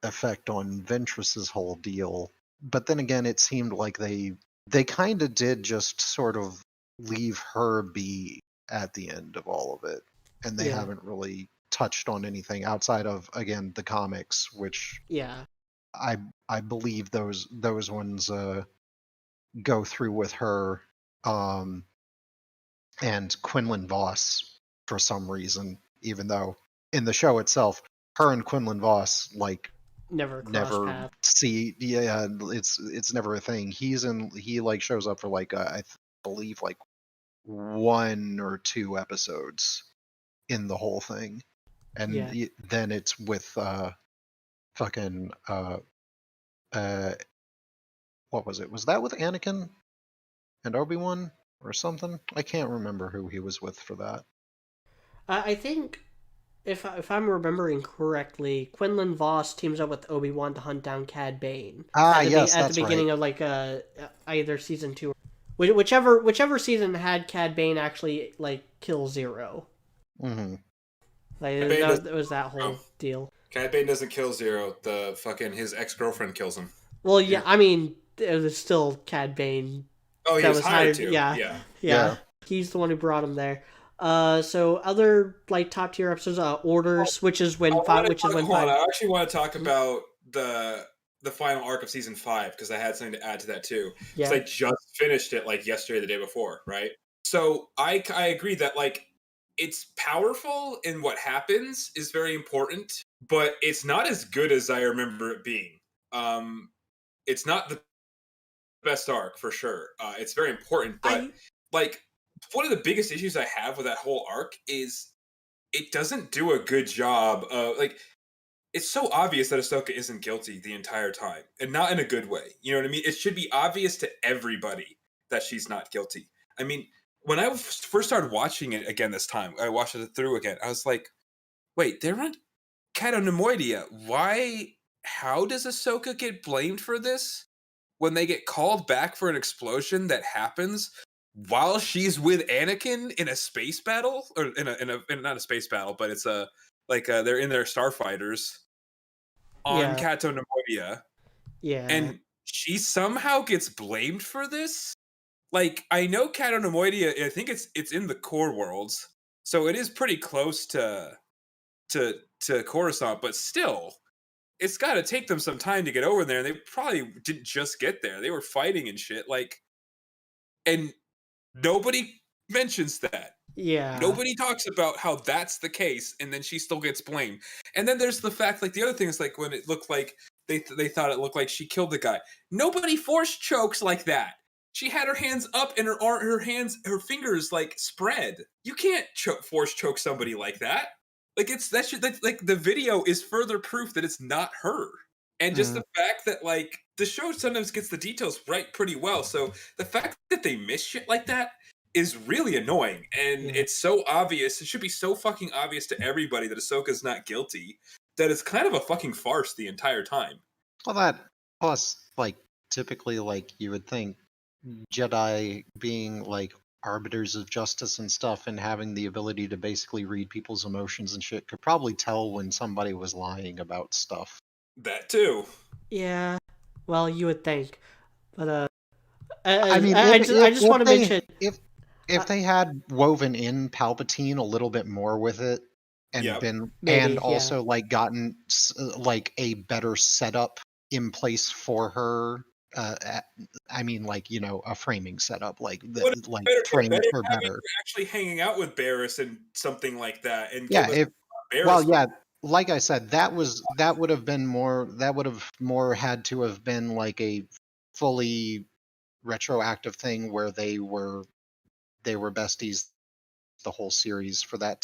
effect on Ventress's whole deal. But then again, it seemed like they they kind of did just sort of leave her be at the end of all of it, and they Yeah. haven't really touched on anything outside of, again, the comics, which Yeah. I believe those ones go through with her and Quinlan Voss for some reason, even though in the show itself, her and Quinlan Voss Never cross never paths. see. Yeah, it's never a thing. He shows up for believe like 1 or 2 episodes in the whole thing, and Yeah. then it's with fucking uh what was it? Was that with Anakin and Obi-Wan or something? I can't remember who he was with for that. I think if I'm remembering correctly, Quinlan Voss teams up with Obi-Wan to hunt down Cad Bane Yes, at the that's right. beginning of like either season 2 or whichever season had Cad Bane actually like kill Zero. Hmm. Like Cad Bane that was that oh, whole deal. Cad Bane doesn't kill Zero. The fucking his ex-girlfriend kills him. Well, yeah, I mean it was still Cad Bane Oh, he that was was hired hired. to. Yeah, Yeah. yeah. He's the one who brought him there. So other like top tier episodes, Orders, which is when Hold five, on. I actually want to talk about the final arc of season 5 because I had something to add to that too. Because Yeah, I just finished it like yesterday, the day before, right? So I agree that like it's powerful and what happens is very important, but it's not as good as I remember it being. Um, it's not the best arc for sure. It's very important, but I like one of the biggest issues I have with that whole arc is it doesn't do a good job of like it's so obvious that Ahsoka isn't guilty the entire time, and not in a good way. You know what I mean? It should be obvious to everybody that she's not guilty. I mean, when I first started watching it again this time, I watched it through again. I was like, wait, they're not Catanemoidia. Why? How does Ahsoka get blamed for this when they get called back for an explosion that happens while she's with Anakin in a space battle, or in not a space battle, but it's a they're in their starfighters on yeah, Cato Nemoidia, yeah, and she somehow gets blamed for this. Like, I know Cato Nemoidia, I think it's in the core worlds, so it is pretty close to Coruscant, but still, it's got to take them some time to get over there. And they probably didn't just get there; they were fighting and shit. Like, and nobody mentions that. yeah, Nobody talks about how that's the case, and then she still gets blamed. And then there's the fact, like the other thing is, like when it looked like they thought it looked like she killed the guy. Nobody force chokes like that. She had her hands up and her fingers like spread. You can't force choke somebody like that. Like like the video is further proof that it's not her. And just Mm. the fact that like the show sometimes gets the details right pretty well. So the fact that they miss shit like that is really annoying, and yeah, it's so obvious. It should be so fucking obvious to everybody that Ahsoka's not guilty that it's kind of a fucking farce the entire time. Well, that plus, like, typically, like, you would think Jedi being like arbiters of justice and stuff, and having the ability to basically read people's emotions and shit, could probably tell when somebody was lying about stuff. That too. yeah. Well, you would think, but I mean, I just want to mention. if they had woven in Palpatine a little bit more with it, and Yep. Maybe, yeah, also like gotten like a better setup in place for her. I mean, like, a framing setup, like Would like better framed her having better. her actually hanging out with Barris and something like that, and Yeah, give us if well, Barris. yeah, like I said, that would have been more. That would have more had to have been like a fully retroactive thing where they were besties the whole series for that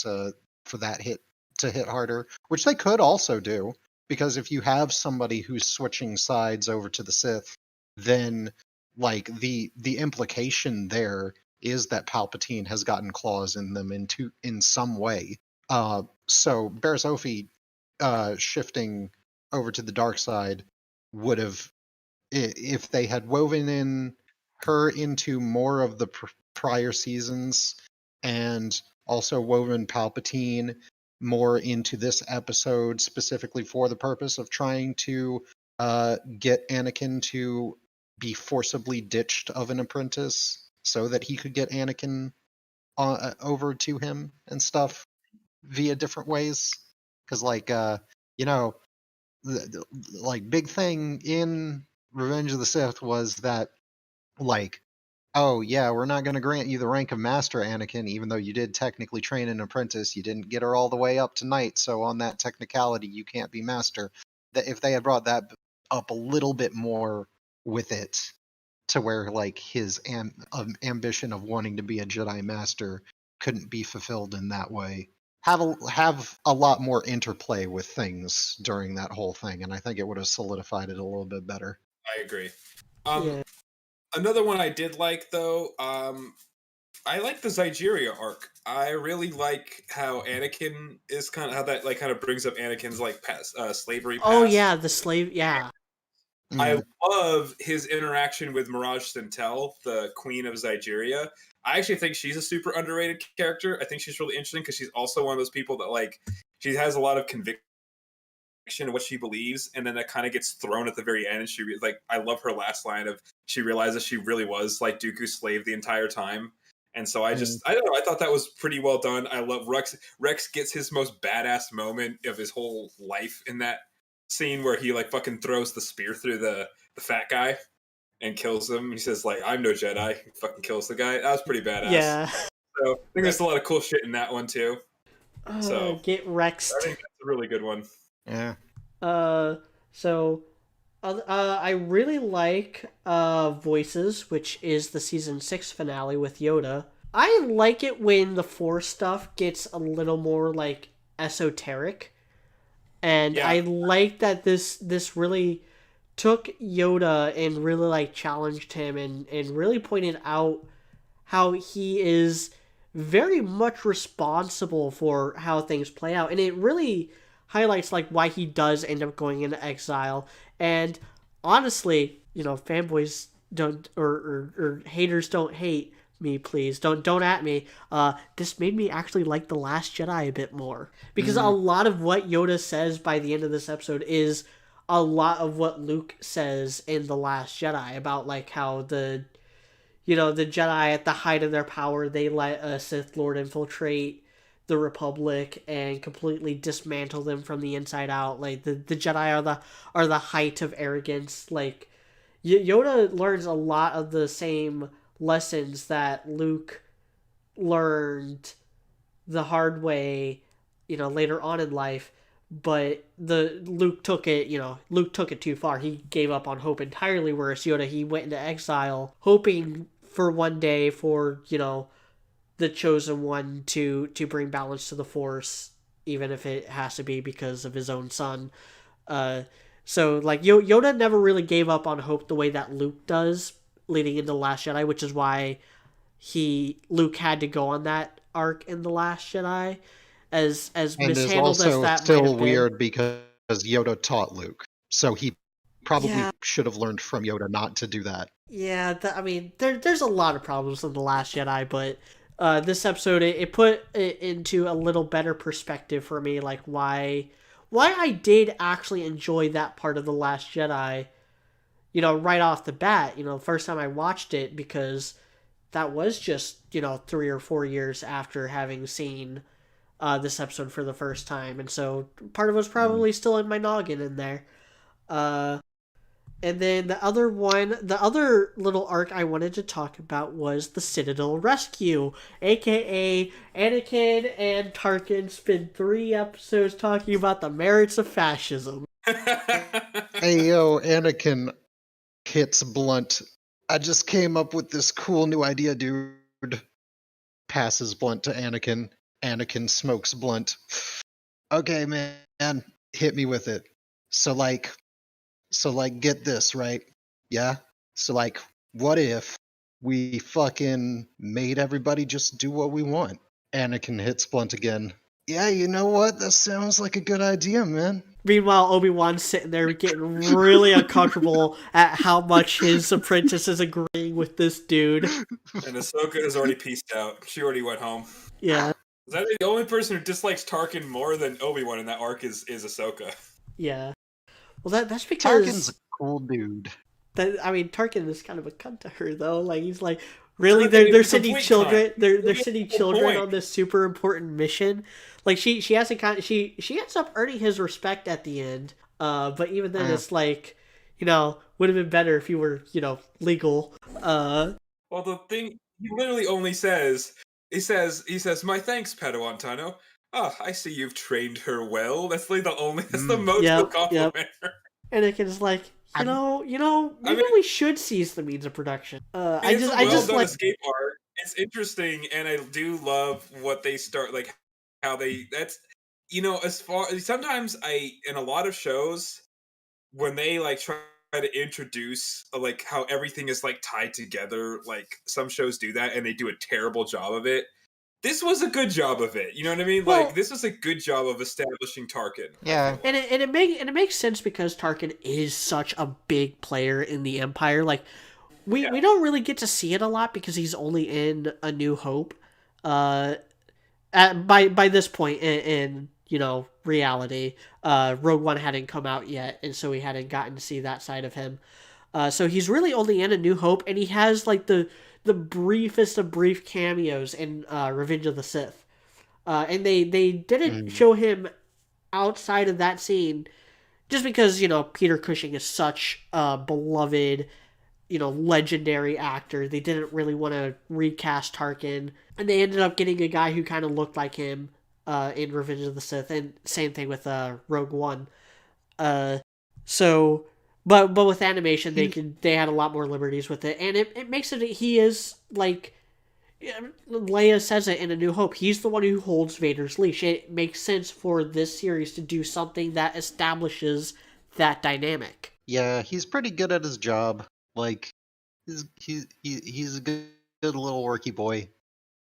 hit to hit harder, which they could also do, because if you have somebody who's switching sides over to the Sith, then like the implication there is that Palpatine has gotten claws in them in some way. So Barriss Offee shifting over to the dark side would have, if they had woven in her into more of the prior seasons, and also woven Palpatine more into this episode specifically for the purpose of trying to get Anakin to be forcibly ditched of an apprentice so that he could get Anakin over to him and stuff via different ways. Because, like, you know, like, big thing in Revenge of the Sith was that, like, oh yeah, we're not going to grant you the rank of Master, Anakin, even though you did technically train an apprentice. You didn't get her all the way up to Knight, so on that technicality, you can't be Master. That if they had brought that up a little bit more with it, to where like his ambition of wanting to be a Jedi Master couldn't be fulfilled in that way. Have a lot more interplay with things during that whole thing, and I think it would have solidified it a little bit better. I agree. Yeah. Another one I did like though, I like the Zygeria arc. I really like how Anakin is kind of how that like kind of brings up Anakin's like past slavery past. Oh yeah, the slave. Yeah. I love his interaction with Mirage Centel, the Queen of Zygeria. I actually think she's a super underrated character. I think she's really interesting because she's also one of those people that like she has a lot of conviction in what she believes, and then that kind of gets thrown at the very end. And she like I love her last line of she realizes she really was like Dooku's slave the entire time. And so I don't know. I thought that was pretty well done. I love Rex. Rex gets his most badass moment of his whole life in that scene where he like fucking throws the spear through the fat guy and kills him. He says like, "I'm no Jedi." He fucking kills the guy. That was pretty badass. Yeah. So I think there's a lot of cool shit in that one too. So Get Rexed. I think that's a really good one. Yeah. So I really like Voices, which is the season 6 finale with Yoda. I like it when the Force stuff gets a little more like esoteric. And Yeah. I like that this really took Yoda and really like challenged him and really pointed out how he is very much responsible for how things play out. And it really highlights like why he does end up going into exile. And honestly, fanboys don't or haters don't hate me, please. Don't at me. This made me actually like The Last Jedi a bit more. Because a lot of what Yoda says by the end of this episode is a lot of what Luke says in The Last Jedi about like how the Jedi at the height of their power, they let a Sith Lord infiltrate the Republic and completely dismantle them from the inside out. Like the Jedi are the height of arrogance. Like Yoda learns a lot of the same lessons that Luke learned the hard way, later on in life. But Luke took it too far. He gave up on hope entirely, whereas Yoda, he went into exile hoping for one day for, the chosen one to bring balance to the Force, even if it has to be because of his own son. So like Yoda never really gave up on hope the way that Luke does leading into Last Jedi, which is why Luke had to go on that arc in The Last Jedi, as mishandled as that might have been. And is also still weird because Yoda taught Luke, so he probably should have learned from Yoda not to do that. Yeah, there's a lot of problems in The Last Jedi, but this episode it put it into a little better perspective for me, like why I did actually enjoy that part of The Last Jedi, right off the bat, first time I watched it, because that was just, 3 or 4 years after having seen this episode for the first time. And so part of it was probably still in my noggin in there. And then the other little arc I wanted to talk about was the Citadel Rescue, aka Anakin and Tarkin spend 3 episodes talking about the merits of fascism. Hey yo, Anakin hits Blunt. I just came up with this cool new idea, dude. Passes Blunt to Anakin. Anakin smokes Blunt. Okay, man, hit me with it. So get this, right? Yeah? So what if we fucking made everybody just do what we want? Anakin hits Blunt again. Yeah, you know what? That sounds like a good idea, man. Meanwhile, Obi-Wan's sitting there getting really uncomfortable at how much his apprentice is agreeing with this dude. And Ahsoka has already peaced out. She already went home. Yeah. Is that the only person who dislikes Tarkin more than Obi-Wan in that arc is Ahsoka? Yeah. Well, that's because Tarkin's a cool dude. Tarkin is kind of a cunt to her though. Like he's like, really, Tarkin is they're a sending complete children, cunt. they're He sending has a children point. on this super important mission. Like she hasn't kind she ends up earning his respect at the end. But even then, it's like, would have been better if you were, legal. Well, the thing he literally only says, he says, "My thanks, Padawan Tano. Oh, I see you've trained her well." That's like that's the most Yep, compliment. Anakin's like, maybe we should seize the means of production. It's a I well just done like, escape arc. It's interesting, and I do love what they start, like how they. That's as far sometimes in a lot of shows when they like try to introduce like how everything is like tied together. Like some shows do that, and they do a terrible job of it. This was a good job of it. You know what I mean? Well- Like this was a good job of establishing Tarkin. Yeah. and it makes sense because Tarkin is such a big player in the Empire. Like, we don't really get to see it a lot because he's only in A New Hope. By this point in reality, Rogue One hadn't come out yet, and so we hadn't gotten to see that side of him. So he's really only in A New Hope, and he has like the briefest of brief cameos in Revenge of the Sith. And they didn't show him outside of that scene just because Peter Cushing is such a beloved, legendary actor. They didn't really want to recast Tarkin, and they ended up getting a guy who kind of looked like him in Revenge of the Sith, and same thing with Rogue One. So, but with animation, they had a lot more liberties with it, and it makes it he is like. Leia says it in A New Hope. He's the one who holds Vader's leash. It makes sense for this series to do something that establishes that dynamic. Yeah, he's pretty good at his job. Like, he's a good little worky boy.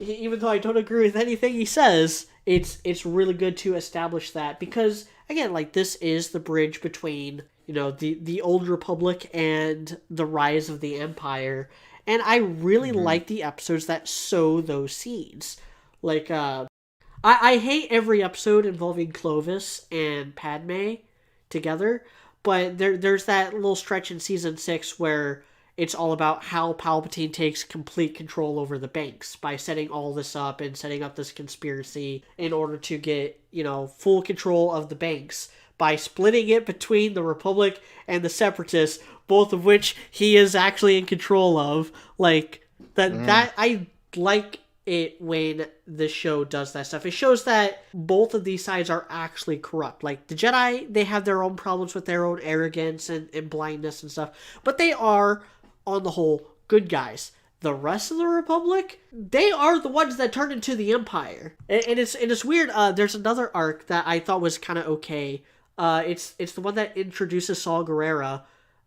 Even though I don't agree with anything he says, it's really good to establish that because again, like this is the bridge between the old Republic and the rise of the Empire. And I really like the episodes that sow those seeds. Like, I hate every episode involving Clovis and Padme together, but there's that little stretch in season 6 where it's all about how Palpatine takes complete control over the banks by setting all this up and setting up this conspiracy in order to get, full control of the banks by splitting it between the Republic and the Separatists, both of which he is actually in control of. Like that I like it when the show does that stuff. It shows that both of these sides are actually corrupt. Like the Jedi, they have their own problems with their own arrogance and blindness and stuff, but they are on the whole good guys. The rest of the Republic, they are the ones that turn into the Empire, and it's weird. There's another arc that I thought was kind of okay. It's the one that introduces Saw Gerrera,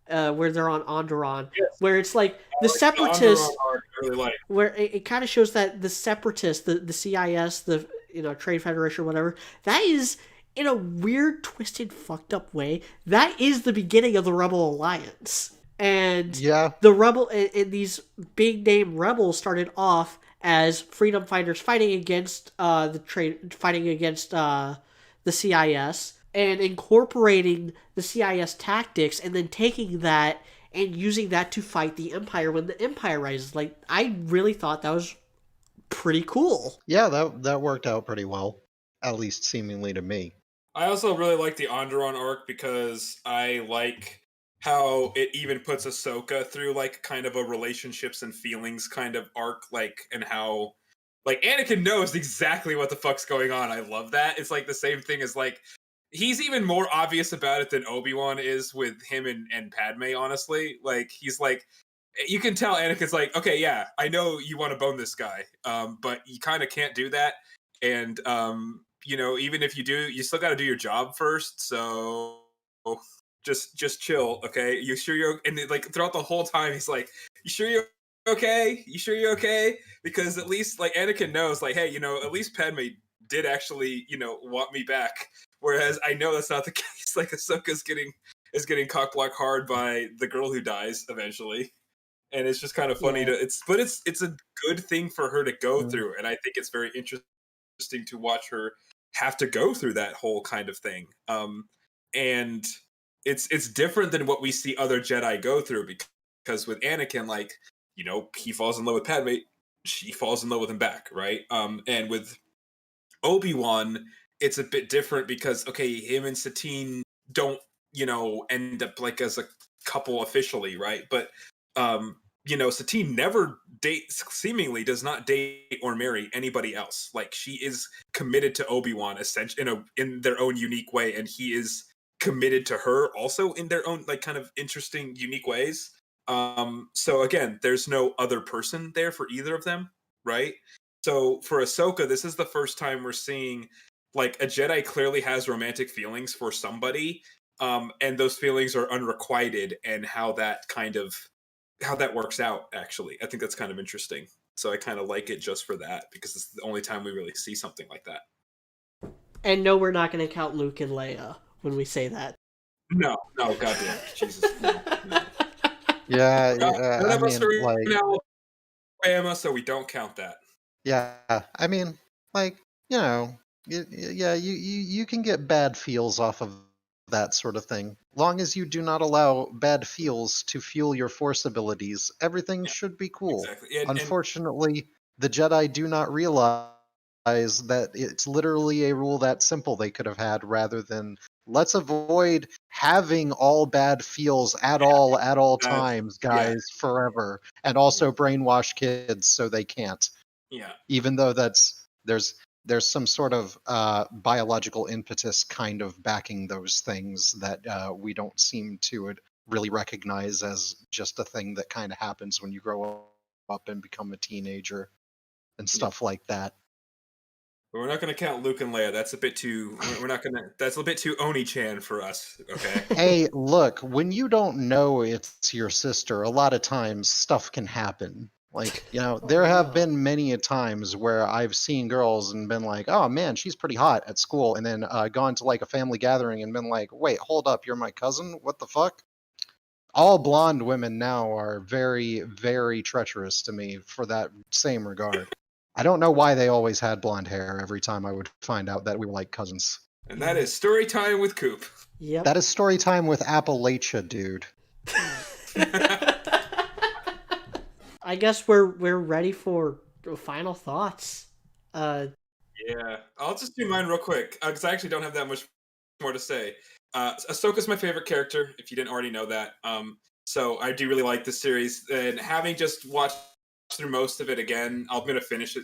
where they're on Onderon, where it's like the Separatists, where it kind of shows that the Separatists, the CIS, the Trade Federation or whatever, that is in a weird, twisted, fucked up way, that is the beginning of the Rebel Alliance. And the rebel and these big name rebels started off as freedom fighters fighting against the CIS and incorporating the CIS tactics and then taking that and using that to fight the Empire when the Empire rises. Like, I really thought that was pretty cool. Yeah, that worked out pretty well, at least seemingly to me. I also really like the Onderon arc because I like how it even puts Ahsoka through like kind of a relationships and feelings kind of arc, like, and how like Anakin knows exactly what the fuck's going on. I love that. It's like the same thing as like he's even more obvious about it than Obi-Wan is with him and Padme, honestly. Like he's like you can tell Anakin's like, okay, yeah, I know you want to bone this guy, but you kind of can't do that. And even if you do, you still got to do your job first. So just chill, okay? You sure you're? And like throughout the whole time, he's like, "You sure you're okay? You sure you're okay?" Because at least like Anakin knows, like, hey, at least Padme did actually, want me back. Whereas I know that's not the case. Like Ahsoka's getting cock blocked hard by the girl who dies eventually, and it's just kind of funny it's a good thing for her to go through, and I think it's very interesting to watch her have to go through that whole kind of thing. And it's different than what we see other Jedi go through, because with Anakin, like, he falls in love with Padme, she falls in love with him back, right? And with Obi-Wan, it's a bit different because, okay, him and Satine don't, end up like as a couple officially, right? But Satine never dates, seemingly does not date or marry anybody else. Like, she is committed to Obi-Wan essentially in their own unique way, and he is committed to her also in their own, like, kind of interesting, unique ways. So again, there's no other person there for either of them, right? So for Ahsoka, this is the first time we're seeing, like, a Jedi clearly has romantic feelings for somebody, and those feelings are unrequited, and how that works out. Actually, I think that's kind of interesting. So I kind of like it just for that, because it's the only time we really see something like that. And no, we're not going to count Luke and Leia when we say that. No, goddamn, Jesus, no. Yeah, None I of us mean, are like, in Alabama, so we don't count that. yeah, I mean, like, yeah, you can get bad feels off of that sort of thing. Long as you do not allow bad feels to fuel your force abilities, everything Yeah, should be cool. exactly. And Unfortunately, the Jedi do not realize that it's literally a rule that simple they could have had, rather than let's avoid having all bad feels at all times, yeah, guys, forever, and also brainwash kids so they can't. yeah. Even though there's some sort of biological impetus kind of backing those things that we don't seem to really recognize as just a thing that kind of happens when you grow up and become a teenager and stuff like that. But we're not going to count Luke and Leia. That's a bit too. We're not going to. That's a bit too Oni-chan for us. Okay. Hey, look, when you don't know it's your sister, a lot of times stuff can happen. Like, there have been many a times where I've seen girls and been like, oh man, she's pretty hot at school, and then gone to like a family gathering and been like, wait, hold up, you're my cousin? What the fuck? All blonde women now are very, very treacherous to me for that same regard. I don't know why they always had blonde hair every time I would find out that we were like cousins. And that is story time with Coop. Yep. That is story time with Appalachia, dude. I guess we're ready for final thoughts. Yeah, I'll just do mine real quick, because I actually don't have that much more to say. Ahsoka's my favorite character, if you didn't already know that. So I do really like this series, and having just watched through most of it again, I'm gonna finish it,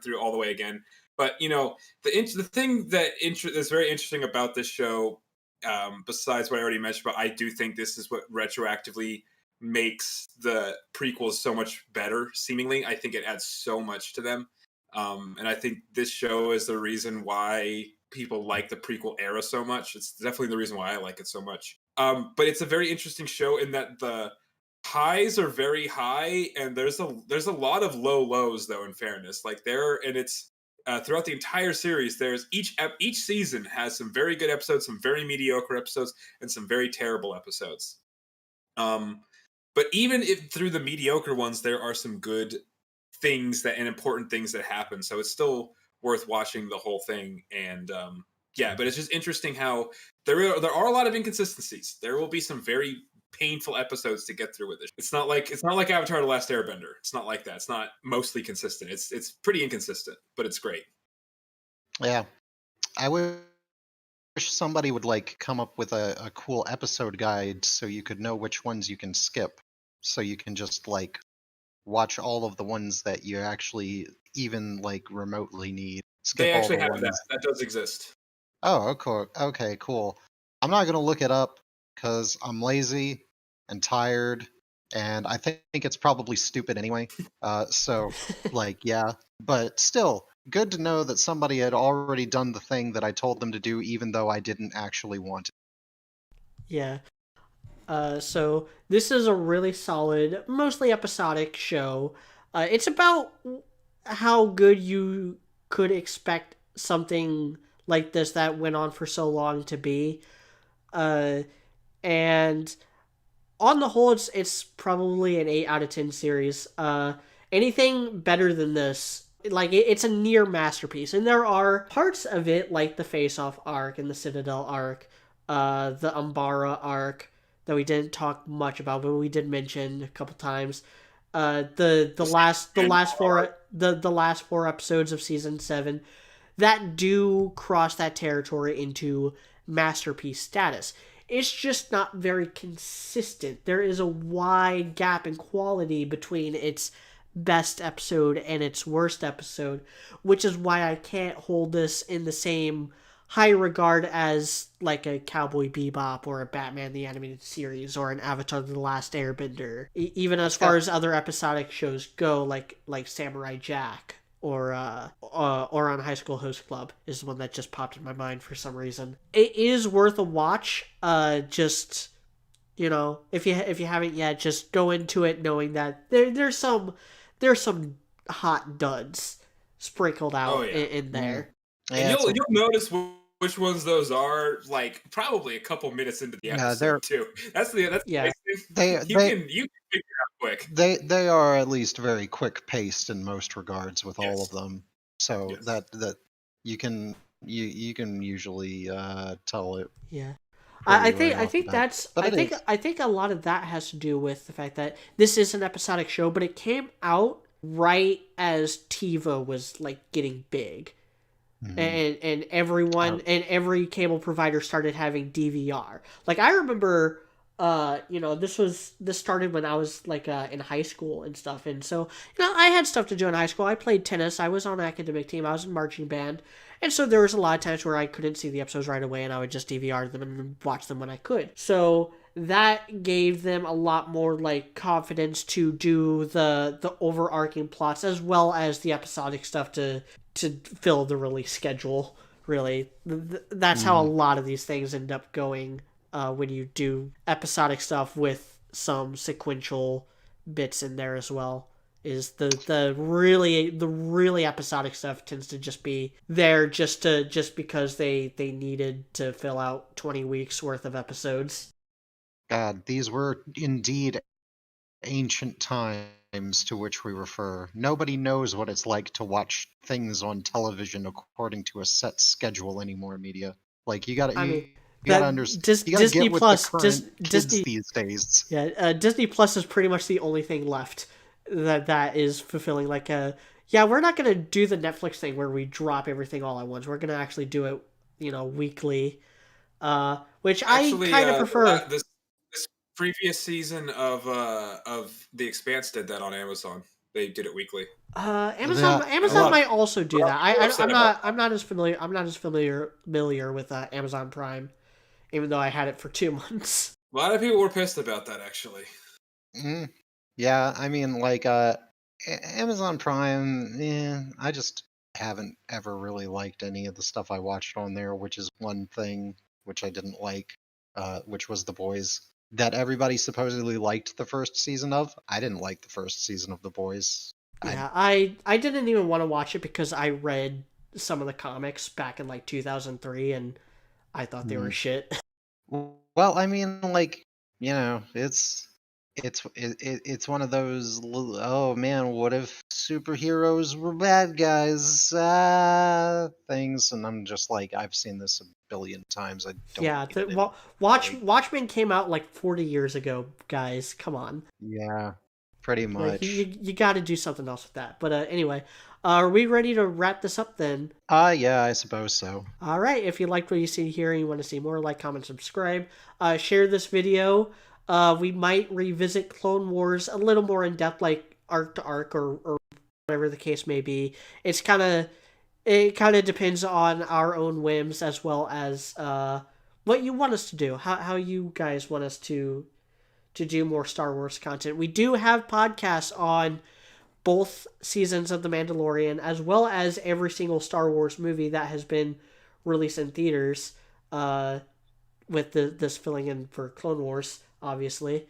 through all the way again. But the thing that is very interesting about this show, besides what I already mentioned, but I do think this is what retroactively makes the prequels so much better. Seemingly, I think it adds so much to them. And I think this show is the reason why people like the prequel era so much. It's definitely the reason why I like it so much. But it's a very interesting show in that the highs are very high, and there's a lot of low lows, though. In fairness, it's throughout the entire series. There's each season has some very good episodes, some very mediocre episodes, and some very terrible episodes. But even if through the mediocre ones, there are some good things and important things that happen. So it's still worth watching the whole thing. And but it's just interesting how there are a lot of inconsistencies. There will be some very painful episodes to get through with it. It's not like Avatar: The Last Airbender. It's not like that. It's not mostly consistent. It's pretty inconsistent, but it's great. Yeah, I wish somebody would like come up with a cool episode guide so you could know which ones you can skip, so you can just like watch all of the ones that you actually even like remotely need. Skip They actually all the have ones. that does exist. Oh, okay, cool. I'm not gonna look it up because I'm lazy and tired, and I think it's probably stupid anyway. So like, yeah, but still, good to know that somebody had already done the thing that I told them to do, even though I didn't actually want it. Yeah. So this is a really solid, mostly episodic show. It's about how good you could expect something like this that went on for so long to be. And on the whole, it's probably an 8 out of 10 series. Anything better than this, like, it's a near masterpiece. And there are parts of it, like the Face Off arc and the Citadel arc, the Umbara arc that we didn't talk much about, but we did mention a couple times. The last four episodes of season 7 that do cross that territory into masterpiece status. It's just not very consistent. There is a wide gap in quality between its best episode and its worst episode, which is why I can't hold this in the same high regard as like a Cowboy Bebop or a Batman the Animated Series or an Avatar The Last Airbender. Even as far as other episodic shows go, like Samurai Jack or on High School Host Club is the one that just popped in my mind for some reason. It is worth a watch. Just if you haven't yet, just go into it knowing that there's some hot duds sprinkled out in there. And you'll notice which ones those are, like probably a couple minutes into the episode too. That's the nice thing. You can figure it out quick. They are at least very quick paced in most regards with all of them. So that you can usually tell it. Yeah. I think a lot of that has to do with the fact that this is an episodic show, but it came out right as TiVo was like getting big. Mm-hmm. And everyone and every cable provider started having DVR. Like I remember this started when I was like in high school and stuff, and so I had stuff to do in high school. I played tennis, I was on academic team, I was in marching band, and so there was a lot of times where I couldn't see the episodes right away, and I would just DVR them and watch them when I could. So that gave them a lot more like confidence to do the overarching plots as well as the episodic stuff to fill the release schedule. Really, that's how a lot of these things end up going. When you do episodic stuff with some sequential bits in there as well, is the really episodic stuff tends to just be there just because they needed to fill out 20 weeks worth of episodes. God, these were indeed ancient times to which we refer. Nobody knows what it's like to watch things on television according to a set schedule anymore, media. Like you gotta understand. Disney Plus, Disney these days. Yeah, Disney Plus is pretty much the only thing left that is fulfilling. Like, we're not gonna do the Netflix thing where we drop everything all at once. We're gonna actually do it, weekly, which actually, I kind of prefer. This previous season of The Expanse did that on Amazon. They did it weekly. Amazon might also do that. I'm not as familiar with Amazon Prime, even though I had it for 2 months. A lot of people were pissed about that, actually. Yeah, I mean, like Amazon Prime. I just haven't ever really liked any of the stuff I watched on there, which is one thing which I didn't like, which was The Boys. That everybody supposedly liked the first season of. I didn't like the first season of The Boys. Yeah, I didn't even want to watch it because I read some of the comics back in like 2003 and I thought they were shit. Well, I mean, like, it's one of those, oh man, what if superheroes were bad guys things, and I'm just like, I've seen this a billion times. I don't. Watchmen came out like 40 years ago, guys. Come on. Yeah, pretty much. You got to do something else with that. But anyway, are we ready to wrap this up then? Yeah, I suppose so. All right. If you liked what you see here and you want to see more, like, comment, subscribe. Share this video. We might revisit Clone Wars a little more in depth, like arc to arc or whatever the case may be. It kind of depends on our own whims as well as what you want us to do, how you guys want us to do more Star Wars content. We do have podcasts on both seasons of The Mandalorian as well as every single Star Wars movie that has been released in theaters, with this filling in for Clone Wars, obviously.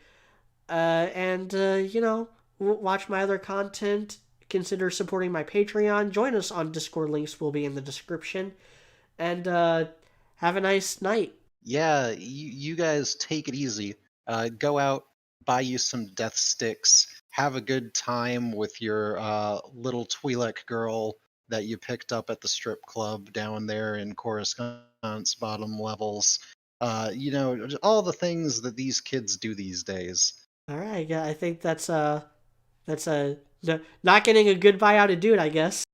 Watch my other content. Consider supporting my Patreon. Join us on Discord. Links will be in the description. And have a nice night. Yeah, you guys take it easy. Go out, buy you some death sticks. Have a good time with your little Twi'lek girl that you picked up at the strip club down there in Coruscant's bottom levels. All the things that these kids do these days. All right, yeah, I think that's not getting a goodbye out of Dude, I guess.